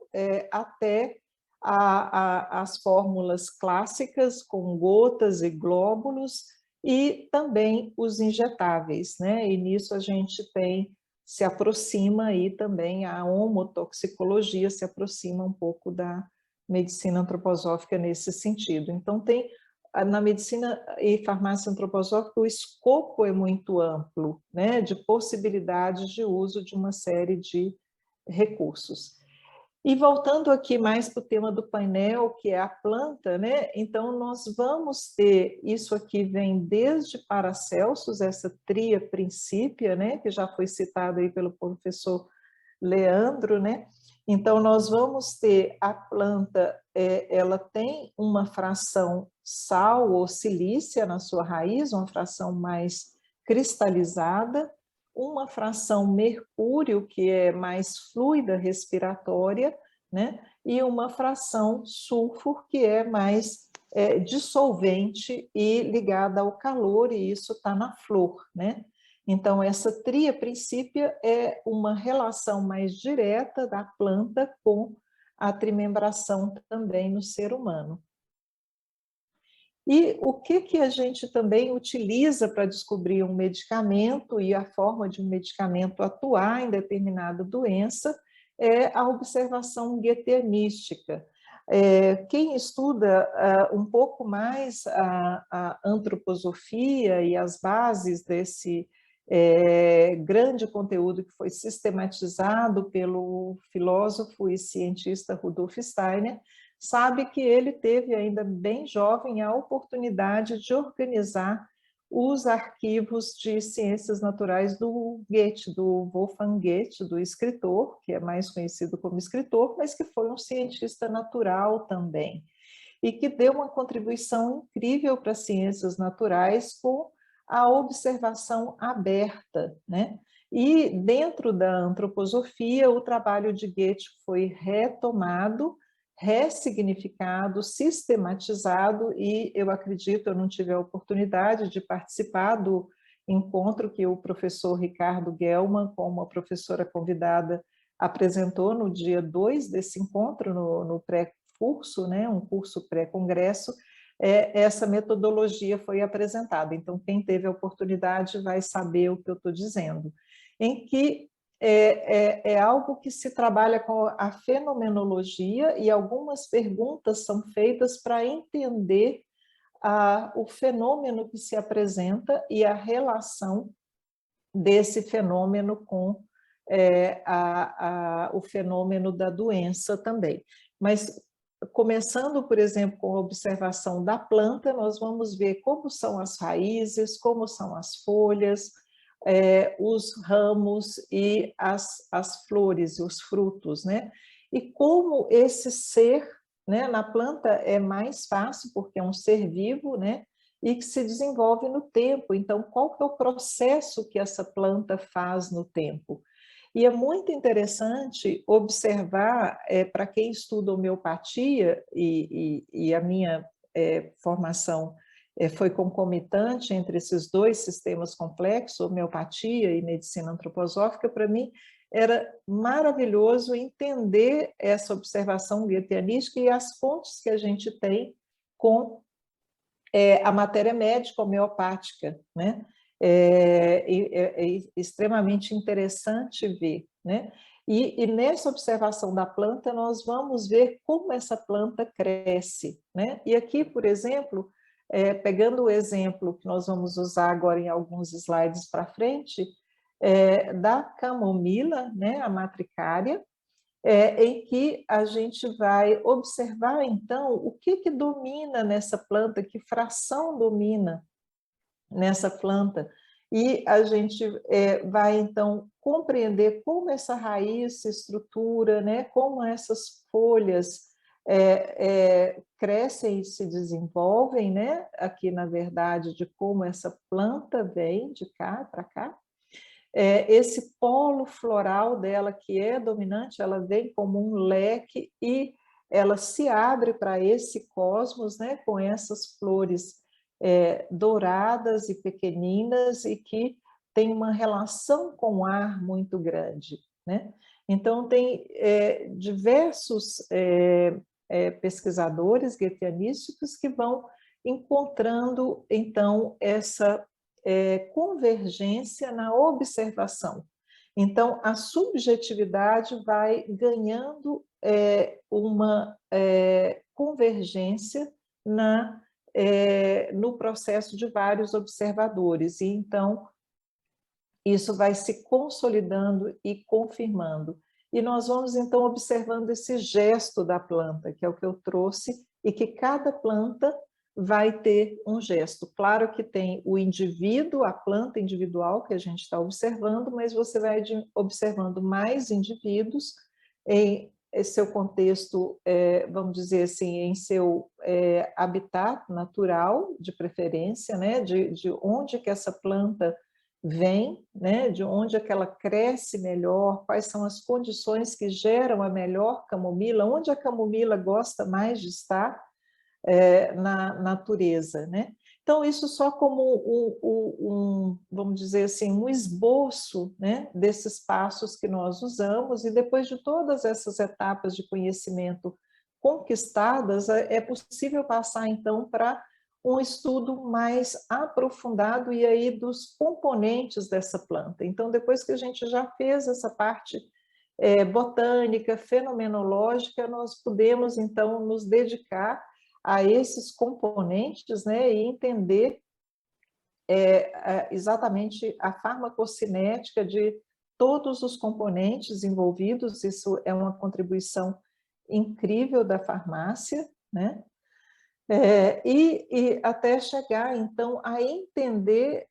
até as fórmulas clássicas com gotas e glóbulos, e também os injetáveis, né? E nisso a gente se aproxima aí também, a homotoxicologia se aproxima um pouco da medicina antroposófica nesse sentido. Então, na medicina e farmácia antroposófica, o escopo é muito amplo, né, de possibilidades de uso de uma série de recursos. E voltando aqui mais para o tema do painel, que é a planta, né? Então, nós vamos ter, isso aqui vem desde Paracelsus, essa tria principia, né? Que já foi citado aí pelo professor Leandro, né? Então, nós vamos ter a planta, ela tem uma fração sal ou silícia na sua raiz, uma fração mais cristalizada, uma fração mercúrio, que é mais fluida respiratória, né? E uma fração sulfur, que é mais dissolvente e ligada ao calor, e isso está na flor, né? Então, essa tria principia é uma relação mais direta da planta com a trimembração também no ser humano. E o que a gente também utiliza para descobrir um medicamento e a forma de um medicamento atuar em determinada doença é a observação gueternística. Quem estuda um pouco mais a antroposofia e as bases desse grande conteúdo que foi sistematizado pelo filósofo e cientista Rudolf Steiner, sabe que ele teve ainda bem jovem a oportunidade de organizar os arquivos de ciências naturais do Goethe, do Wolfgang Goethe, do escritor, que é mais conhecido como escritor, mas que foi um cientista natural também, e que deu uma contribuição incrível para as ciências naturais com a observação aberta, né? E dentro da antroposofia, o trabalho de Goethe foi retomado, ressignificado, sistematizado, e eu acredito, eu não tive a oportunidade de participar do encontro que o professor Ricardo Gelman, como a professora convidada, apresentou no dia 2 desse encontro, no pré-curso, né, um curso pré-congresso, essa metodologia foi apresentada. Então, quem teve a oportunidade vai saber o que eu estou dizendo. Em que é algo que se trabalha com a fenomenologia e algumas perguntas são feitas para entender o fenômeno que se apresenta e a relação desse fenômeno com o fenômeno da doença também. Mas, começando, por exemplo, com a observação da planta, nós vamos ver como são as raízes, como são as folhas, os ramos e as flores e os frutos, né? E como esse ser, né, na planta é mais fácil, porque é um ser vivo, né? E que se desenvolve no tempo. Então, qual que é o processo que essa planta faz no tempo? E é muito interessante observar, para quem estuda homeopatia, e a minha formação foi concomitante entre esses dois sistemas complexos, homeopatia e medicina antroposófica, para mim era maravilhoso entender essa observação goetheanística e as fontes que a gente tem com a matéria médica homeopática, né? É extremamente interessante ver, né? E nessa observação da planta, nós vamos ver como essa planta cresce, né? E aqui, por exemplo, pegando o exemplo que nós vamos usar agora em alguns slides para frente, da camomila, né, a matricária, em que a gente vai observar, então, o que domina nessa planta, que fração domina nessa planta, e a gente vai, então, compreender como essa raiz se estrutura, né, como essas folhas crescem e se desenvolvem, né, aqui, na verdade, de como essa planta vem de cá para cá. Esse polo floral dela, que é dominante, ela vem como um leque e ela se abre para esse cosmos, né, com essas flores douradas e pequeninas e que tem uma relação com o ar muito grande, né? Então, tem diversos pesquisadores goetheanísticos que vão encontrando, então, essa convergência na observação. Então, a subjetividade vai ganhando uma convergência no processo de vários observadores, e então isso vai se consolidando e confirmando. e nós vamos então observando esse gesto da planta, que é o que eu trouxe, e que cada planta vai ter um gesto. Claro que tem o indivíduo, a planta individual que a gente está observando, mas você vai observando mais indivíduos em seu contexto, vamos dizer assim, em seu habitat natural, de preferência, né, de onde que essa planta vem, né, de onde é que ela cresce melhor, quais são as condições que geram a melhor camomila, onde a camomila gosta mais de estar na natureza, né? Então, isso só como vamos dizer assim, um esboço, né, desses passos que nós usamos, e depois de todas essas etapas de conhecimento conquistadas, é possível passar, então, para um estudo mais aprofundado e aí dos componentes dessa planta. Então, depois que a gente já fez essa parte botânica, fenomenológica, nós podemos, então, nos dedicar a esses componentes, né, e entender exatamente a farmacocinética de todos os componentes envolvidos. Isso é uma contribuição incrível da farmácia, né? E até chegar, então, a entender,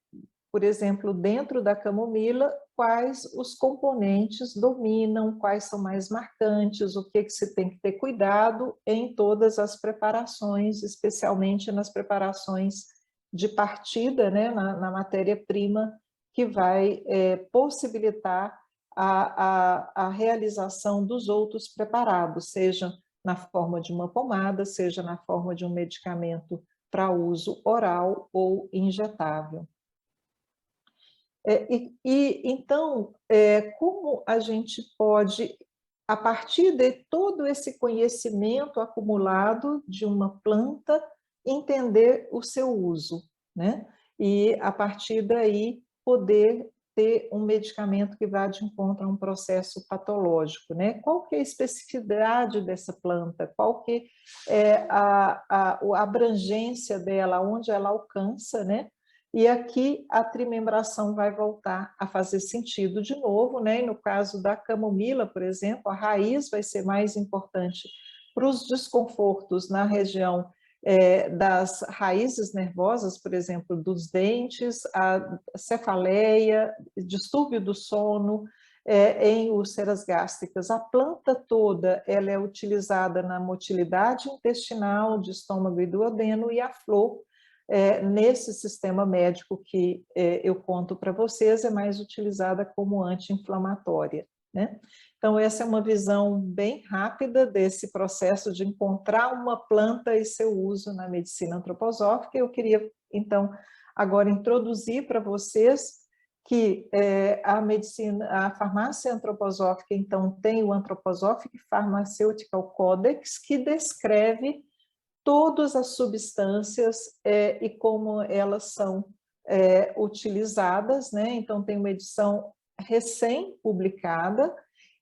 por exemplo, dentro da camomila, quais os componentes dominam, quais são mais marcantes, o que se tem que ter cuidado em todas as preparações, especialmente nas preparações de partida, né, na matéria-prima, que vai possibilitar a realização dos outros preparados, seja na forma de uma pomada, seja na forma de um medicamento para uso oral ou injetável. Então, como a gente pode, a partir de todo esse conhecimento acumulado de uma planta, entender o seu uso, né? E, a partir daí, poder ter um medicamento que vá de encontro a um processo patológico, né? Qual que é a especificidade dessa planta? Qual que é a abrangência dela, onde ela alcança, né? E aqui a trimembração vai voltar a fazer sentido de novo, né? E no caso da camomila, por exemplo, a raiz vai ser mais importante para os desconfortos na região das raízes nervosas, por exemplo, dos dentes, a cefaleia, distúrbio do sono, em úlceras gástricas. A planta toda ela é utilizada na motilidade intestinal, de estômago e duodeno, e a flor, nesse sistema médico que eu conto para vocês, é mais utilizada como anti-inflamatória, né? Então, essa é uma visão bem rápida desse processo de encontrar uma planta e seu uso na medicina antroposófica. Eu queria, então, agora introduzir para vocês que a farmácia antroposófica, então, tem o Anthroposophic Pharmaceutical Codex, que descreve todas as substâncias e como elas são utilizadas, né? Então, tem uma edição recém-publicada,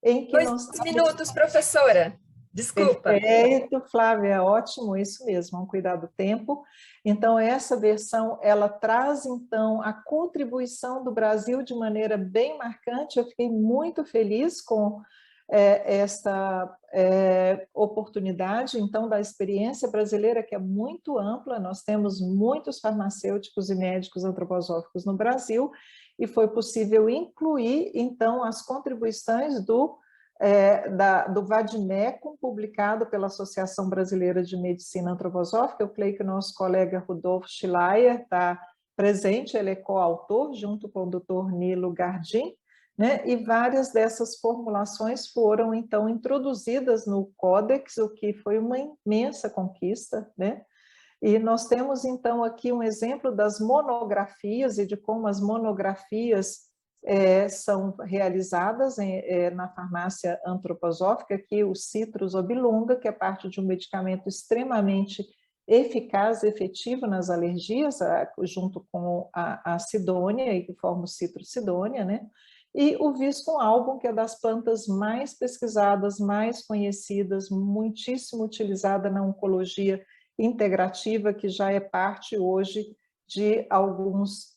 em que 2 minutos, professora. Desculpa. Perfeito, Flávia, ótimo, isso mesmo, vamos cuidar do tempo. Então, essa versão, ela traz, então, a contribuição do Brasil de maneira bem marcante. Eu fiquei muito feliz com esta oportunidade, então, da experiência brasileira, que é muito ampla. Nós temos muitos farmacêuticos e médicos antroposóficos no Brasil, e foi possível incluir, então, as contribuições do Vademecum, publicado pela Associação Brasileira de Medicina Antroposófica. Eu creio que o nosso colega Rudolf Schleier está presente, ele é coautor, junto com o Dr. Nilo Gardim, né? E várias dessas formulações foram, então, introduzidas no Códex, o que foi uma imensa conquista, né? E nós temos, então, aqui um exemplo das monografias e de como as monografias são realizadas na farmácia antroposófica, aqui o Citrus oblonga, que é parte de um medicamento extremamente eficaz e efetivo nas alergias, junto com a sidônia, que forma o Citrus sidônia, né? E o Viscum album, que é das plantas mais pesquisadas, mais conhecidas, muitíssimo utilizada na oncologia integrativa, que já é parte hoje de alguns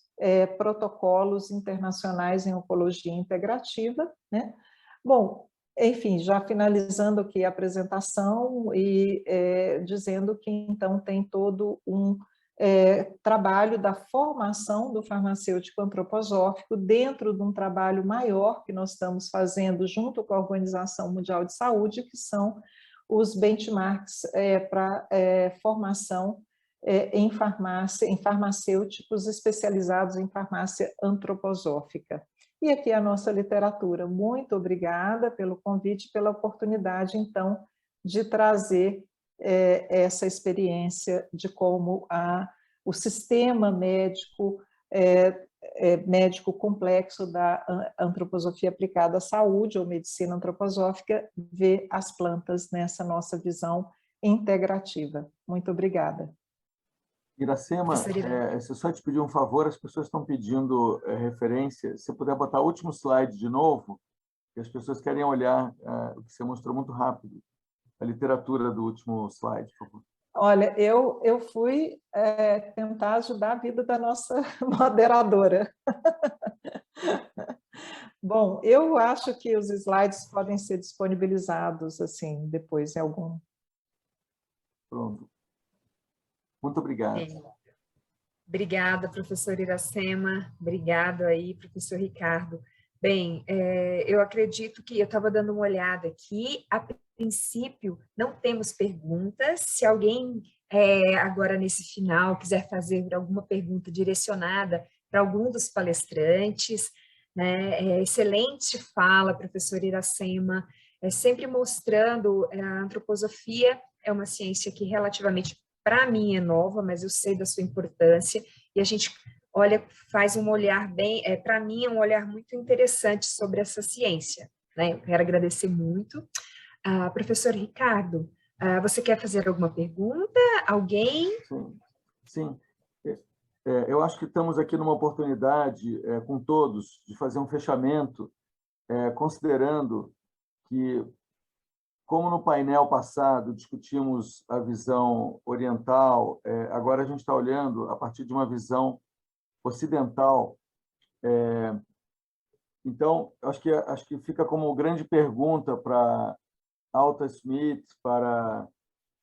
protocolos internacionais em oncologia integrativa, né? Bom, enfim, já finalizando aqui a apresentação e dizendo que, então, tem todo um trabalho da formação do farmacêutico antroposófico dentro de um trabalho maior que nós estamos fazendo junto com a Organização Mundial de Saúde, que são os benchmarks para formação em farmácia, em farmacêuticos especializados em farmácia antroposófica. E aqui a nossa literatura. Muito obrigada pelo convite, pela oportunidade, então, de trazer essa experiência de como o sistema médico, médico complexo da antroposofia aplicada à saúde, ou medicina antroposófica, vê as plantas nessa nossa visão integrativa. Muito obrigada. Iracema, se eu só te pedir um favor, as pessoas estão pedindo referência. Se puder botar o último slide de novo, que as pessoas querem olhar o que você mostrou muito rápido, a literatura do último slide, por favor. Olha, eu fui tentar ajudar a vida da nossa moderadora. Bom, eu acho que os slides podem ser disponibilizados assim depois em algum. Pronto. Muito obrigado. Obrigada, professor Iracema. Obrigado aí, professor Ricardo. Bem, eu acredito que eu estava dando uma olhada aqui. A princípio, não temos perguntas. Se alguém, agora nesse final, quiser fazer alguma pergunta direcionada para algum dos palestrantes, né? Excelente fala, professor Iracema, sempre mostrando a antroposofia é uma ciência que relativamente, para mim, é nova, mas eu sei da sua importância, e a gente olha, faz um olhar bem, para mim, é um olhar muito interessante sobre essa ciência, né? Eu quero agradecer muito. Professor Ricardo, você quer fazer alguma pergunta? Alguém? Sim. Eu acho que estamos aqui numa oportunidade, com todos, de fazer um fechamento, considerando que, como no painel passado discutimos a visão oriental, agora a gente está olhando a partir de uma visão ocidental. Então, acho que fica como grande pergunta para Alta Smith, para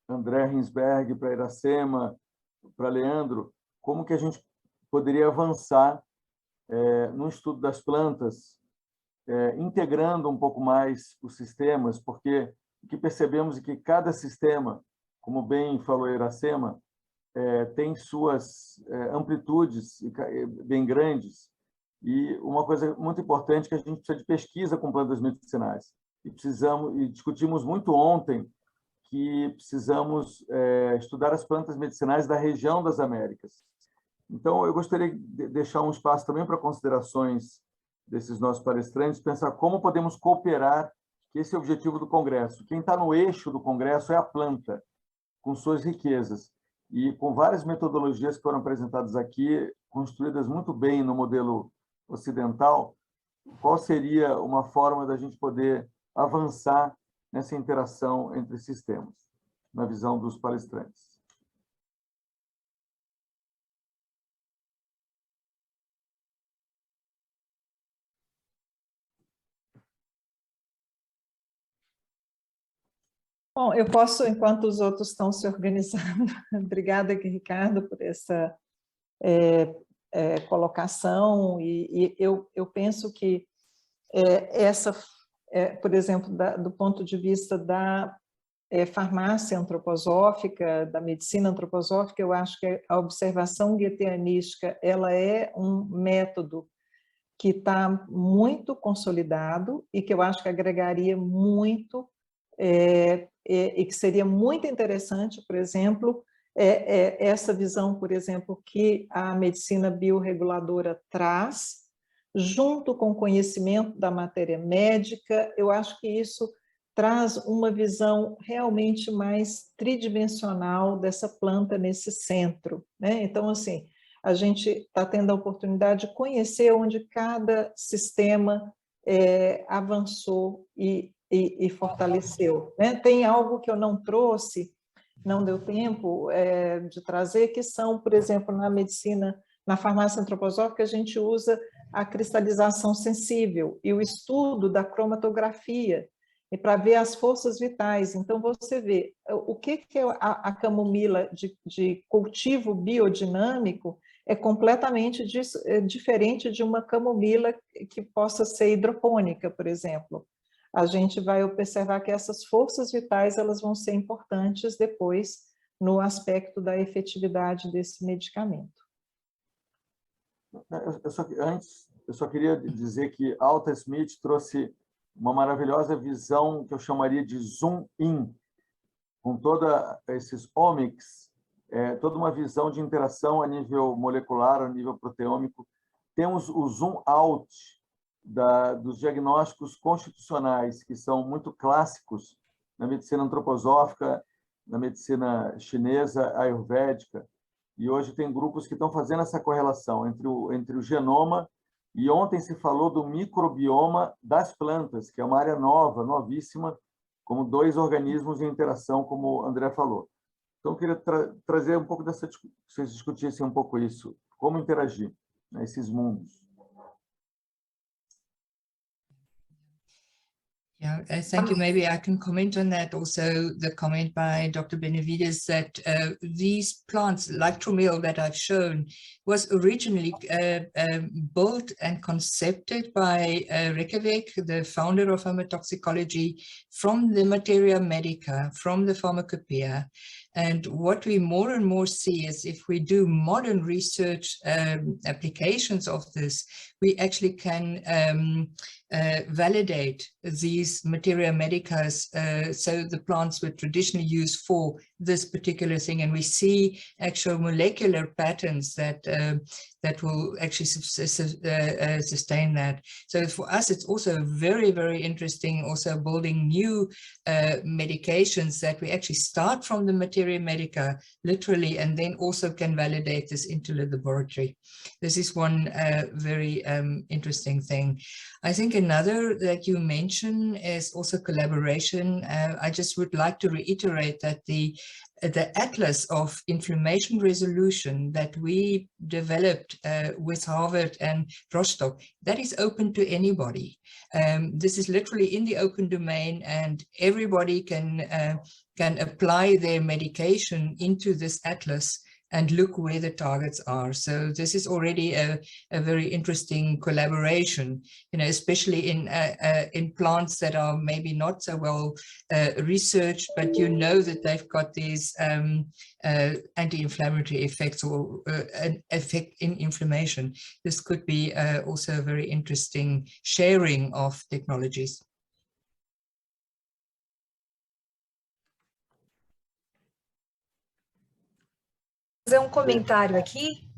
André Hinsberg, para Iracema, para Leandro, como que a gente poderia avançar no estudo das plantas, integrando um pouco mais os sistemas, porque o que percebemos é que cada sistema, como bem falou Iracema, tem suas amplitudes bem grandes, e uma coisa muito importante é que a gente precisa de pesquisa com plantas medicinais. E discutimos muito ontem que precisamos estudar as plantas medicinais da região das Américas. Então, eu gostaria de deixar um espaço também para considerações desses nossos palestrantes, pensar como podemos cooperar, que esse é o objetivo do Congresso. Quem está no eixo do Congresso é a planta, com suas riquezas, e com várias metodologias que foram apresentadas aqui, construídas muito bem no modelo ocidental. Qual seria uma forma da gente poder avançar nessa interação entre sistemas, na visão dos palestrantes? Bom, eu posso, enquanto os outros estão se organizando, obrigada, Ricardo, por essa colocação, e eu penso que por exemplo, do ponto de vista da farmácia antroposófica, da medicina antroposófica, eu acho que a observação goetheanística ela é um método que está muito consolidado e que eu acho que agregaria muito e que seria muito interessante, por exemplo, essa visão, por exemplo, que a medicina biorreguladora traz, junto com o conhecimento da matéria médica. Eu acho que isso traz uma visão realmente mais tridimensional dessa planta nesse centro, né? Então, assim, a gente está tendo a oportunidade de conhecer onde cada sistema avançou e fortaleceu, né? Tem algo que eu não trouxe, não deu tempo de trazer, que são, por exemplo, na medicina, na farmácia antroposófica, a gente usa a cristalização sensível e o estudo da cromatografia. e para ver as forças vitais. Então, você vê o que é a camomila de cultivo biodinâmico é completamente diferente de uma camomila que possa ser hidropônica, por exemplo. A gente vai observar que essas forças vitais elas vão ser importantes depois no aspecto da efetividade desse medicamento. Eu só queria dizer que Alta Smith trouxe uma maravilhosa visão que eu chamaria de zoom-in, com todos esses omics, toda uma visão de interação a nível molecular, a nível proteômico. Temos o zoom-out dos diagnósticos constitucionais, que são muito clássicos na medicina antroposófica, na medicina chinesa, ayurvédica, e hoje tem grupos que estão fazendo essa correlação entre o genoma, e ontem se falou do microbioma das plantas, que é uma área nova, novíssima, como 2 organismos em interação, como o André falou. Então, eu queria trazer um pouco dessa... que vocês discutissem um pouco isso, como interagir nesses mundos. Yeah, thank you. Maybe I can comment on that also, the comment by Dr. Benavides that these plants, like Trumil that I've shown, was originally built and concepted by Reykjavik, the founder of homotoxicology, from the Materia Medica, from the Pharmacopoeia. And what we more and more see is if we do modern research applications of this, we actually can validate these Materia Medicas, so the plants were traditionally used for this particular thing, and we see actual molecular patterns that that will actually sustain that. So for us, it's also very, very interesting, also building new medications that we actually start from the Materia Medica, literally, and then also can validate this into the laboratory. This is one very interesting thing. I think another that you mention is also collaboration. I just would like to reiterate that the Atlas of Inflammation Resolution that we developed with Harvard and Rostock, that is open to anybody. This is literally in the open domain, and everybody can apply their medication into this atlas and look where the targets are. So this is already a very interesting collaboration, you know, especially in plants that are maybe not so well researched, but you know that they've got these anti-inflammatory effects or an effect in inflammation. This could be also a very interesting sharing of technologies. Fazer um comentário aqui,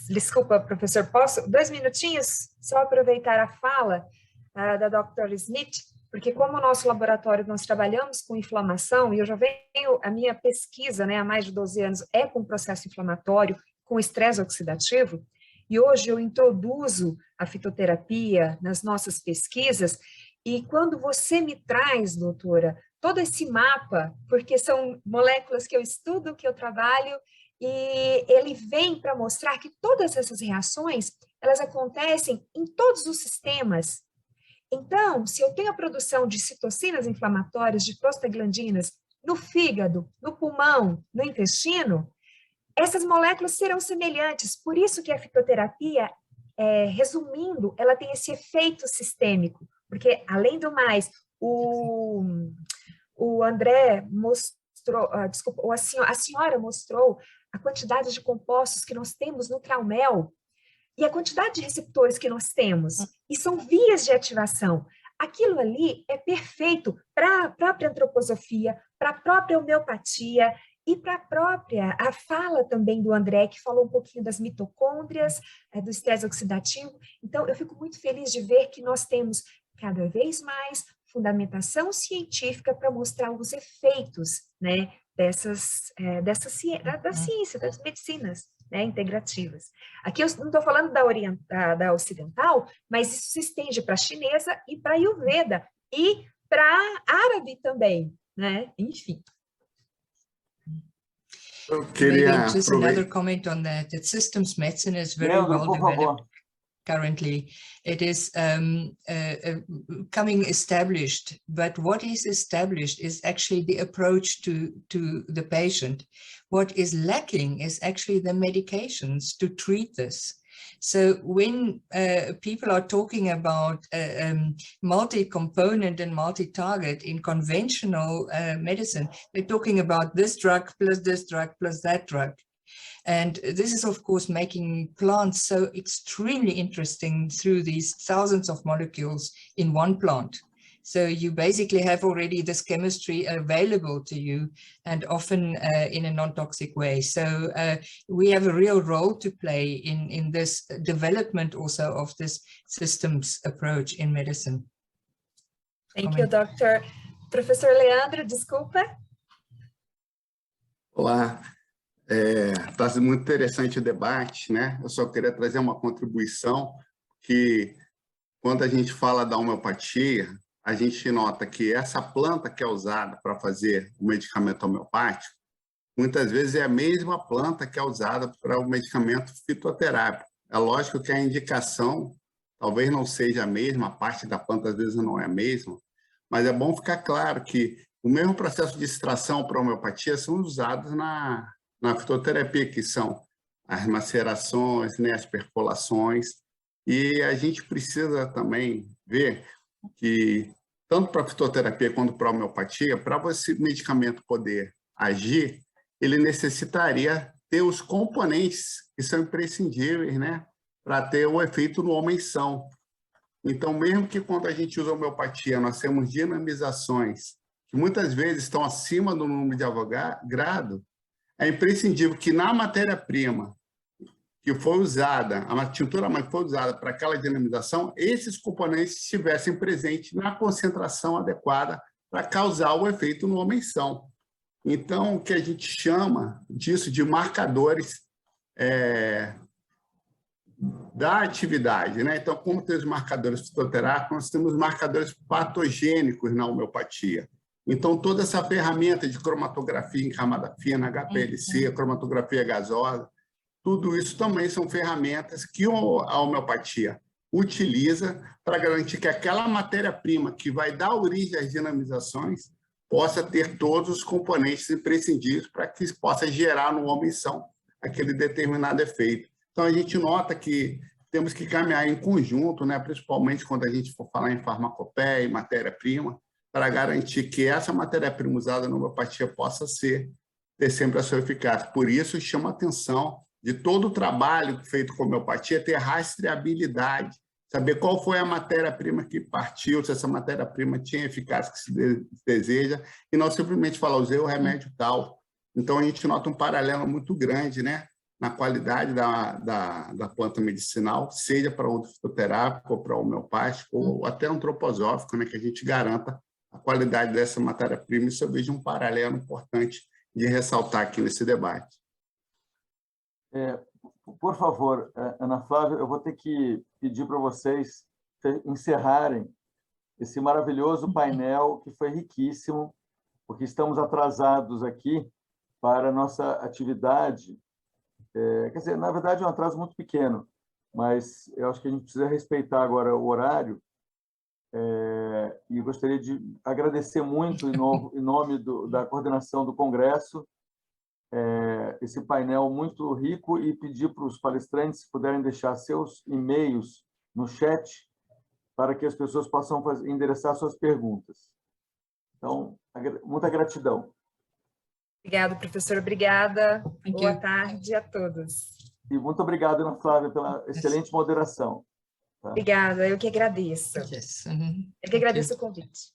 desculpa, professor, posso? 2 minutinhos, só aproveitar a fala da Dr. Smith, porque como o nosso laboratório nós trabalhamos com inflamação, e eu já venho, a minha pesquisa, né, há mais de 12 anos, é com processo inflamatório, com estresse oxidativo, e hoje eu introduzo a fitoterapia nas nossas pesquisas, e quando você me traz, doutora, todo esse mapa, porque são moléculas que eu estudo, que eu trabalho, e ele vem para mostrar que todas essas reações, elas acontecem em todos os sistemas. Então, se eu tenho a produção de citocinas inflamatórias, de prostaglandinas, no fígado, no pulmão, no intestino, essas moléculas serão semelhantes. Por isso que a fitoterapia, resumindo, ela tem esse efeito sistêmico. Porque, além do mais, o André mostrou, desculpa, a senhora mostrou a quantidade de compostos que nós temos no Traumel e a quantidade de receptores que nós temos, e são vias de ativação. Aquilo ali é perfeito para a própria antroposofia, para a própria homeopatia e para a fala também do André, que falou um pouquinho das mitocôndrias, do estresse oxidativo. Então, eu fico muito feliz de ver que nós temos cada vez mais fundamentação científica para mostrar os efeitos, né, da ciência, das medicinas, né, integrativas. Aqui eu não estou falando da ocidental, mas isso se estende para a chinesa e para a Ayurveda, e para a árabe também, né, enfim. Maybe just another comment on that. That systems medicine is very well developed. currently. It is coming established, but what is established is actually the approach to the patient. What is lacking is actually the medications to treat this. So when people are talking about multi-component and multi-target in conventional medicine, they're talking about this drug plus that drug. And this is, of course, making plants so extremely interesting through these thousands of molecules in one plant. So you basically have already this chemistry available to you, and often in a non-toxic way. So we have a real role to play in this development also of this systems approach in medicine. Thank you, Dr. Professor Leandro, desculpa. Olá. Está muito interessante o debate, né? Eu só queria trazer uma contribuição que, quando a gente fala da homeopatia, a gente nota que essa planta que é usada para fazer o medicamento homeopático, muitas vezes é a mesma planta que é usada para o medicamento fitoterápico. É lógico que a indicação talvez não seja a mesma, a parte da planta às vezes não é a mesma, mas é bom ficar claro que o mesmo processo de extração para a homeopatia são usados na fitoterapia, que são as macerações, né, as perfolações, e a gente precisa também ver que, tanto para a fitoterapia quanto para a homeopatia, para esse medicamento poder agir, ele necessitaria ter os componentes que são imprescindíveis, né, para ter o efeito no homem-são. Então, mesmo que quando a gente usa a homeopatia, nós temos dinamizações que muitas vezes estão acima do número de Avogadro, é imprescindível que na matéria-prima que foi usada, a tintura mãe que foi usada para aquela dinamização, esses componentes estivessem presentes na concentração adequada para causar o efeito no homem-são. Então, o que a gente chama disso de marcadores da atividade, né? Então, como tem os marcadores fitoterápicos, nós temos marcadores patogênicos na homeopatia. Então, toda essa ferramenta de cromatografia em camada fina, HPLC, cromatografia gasosa, tudo isso também são ferramentas que a homeopatia utiliza para garantir que aquela matéria-prima que vai dar origem às dinamizações possa ter todos os componentes imprescindíveis para que possa gerar no homem-são aquele determinado efeito. Então, a gente nota que temos que caminhar em conjunto, né, principalmente quando a gente for falar em farmacopeia e matéria-prima, para garantir que essa matéria-prima usada na homeopatia possa ter sempre a sua eficácia. Por isso, chama a atenção de todo o trabalho feito com a homeopatia, ter rastreabilidade, saber qual foi a matéria-prima que partiu, se essa matéria-prima tinha a eficácia que se deseja, e não simplesmente falar, usei o remédio tal. Então, a gente nota um paralelo muito grande, né, na qualidade da planta medicinal, seja para o fitoterápico, ou para o homeopático, ou até antroposófico, né, que a gente garanta a qualidade dessa matéria-prima. Isso eu vejo um paralelo importante de ressaltar aqui nesse debate. Por favor, Ana Flávia, eu vou ter que pedir para vocês encerrarem esse maravilhoso painel, que foi riquíssimo, porque estamos atrasados aqui para a nossa atividade. Quer dizer, na verdade, é um atraso muito pequeno, mas eu acho que a gente precisa respeitar agora o horário. E gostaria de agradecer muito, em nome da coordenação do Congresso, esse painel muito rico, e pedir para os palestrantes, se puderem deixar seus e-mails no chat, para que as pessoas possam endereçar suas perguntas. Então, muita gratidão. Obrigada, professor. Obrigada. Boa tarde a todos. E muito obrigado, Ana Flávia, pela excelente moderação. Tá? Obrigada, eu que agradeço. Yes. Eu que agradeço o convite.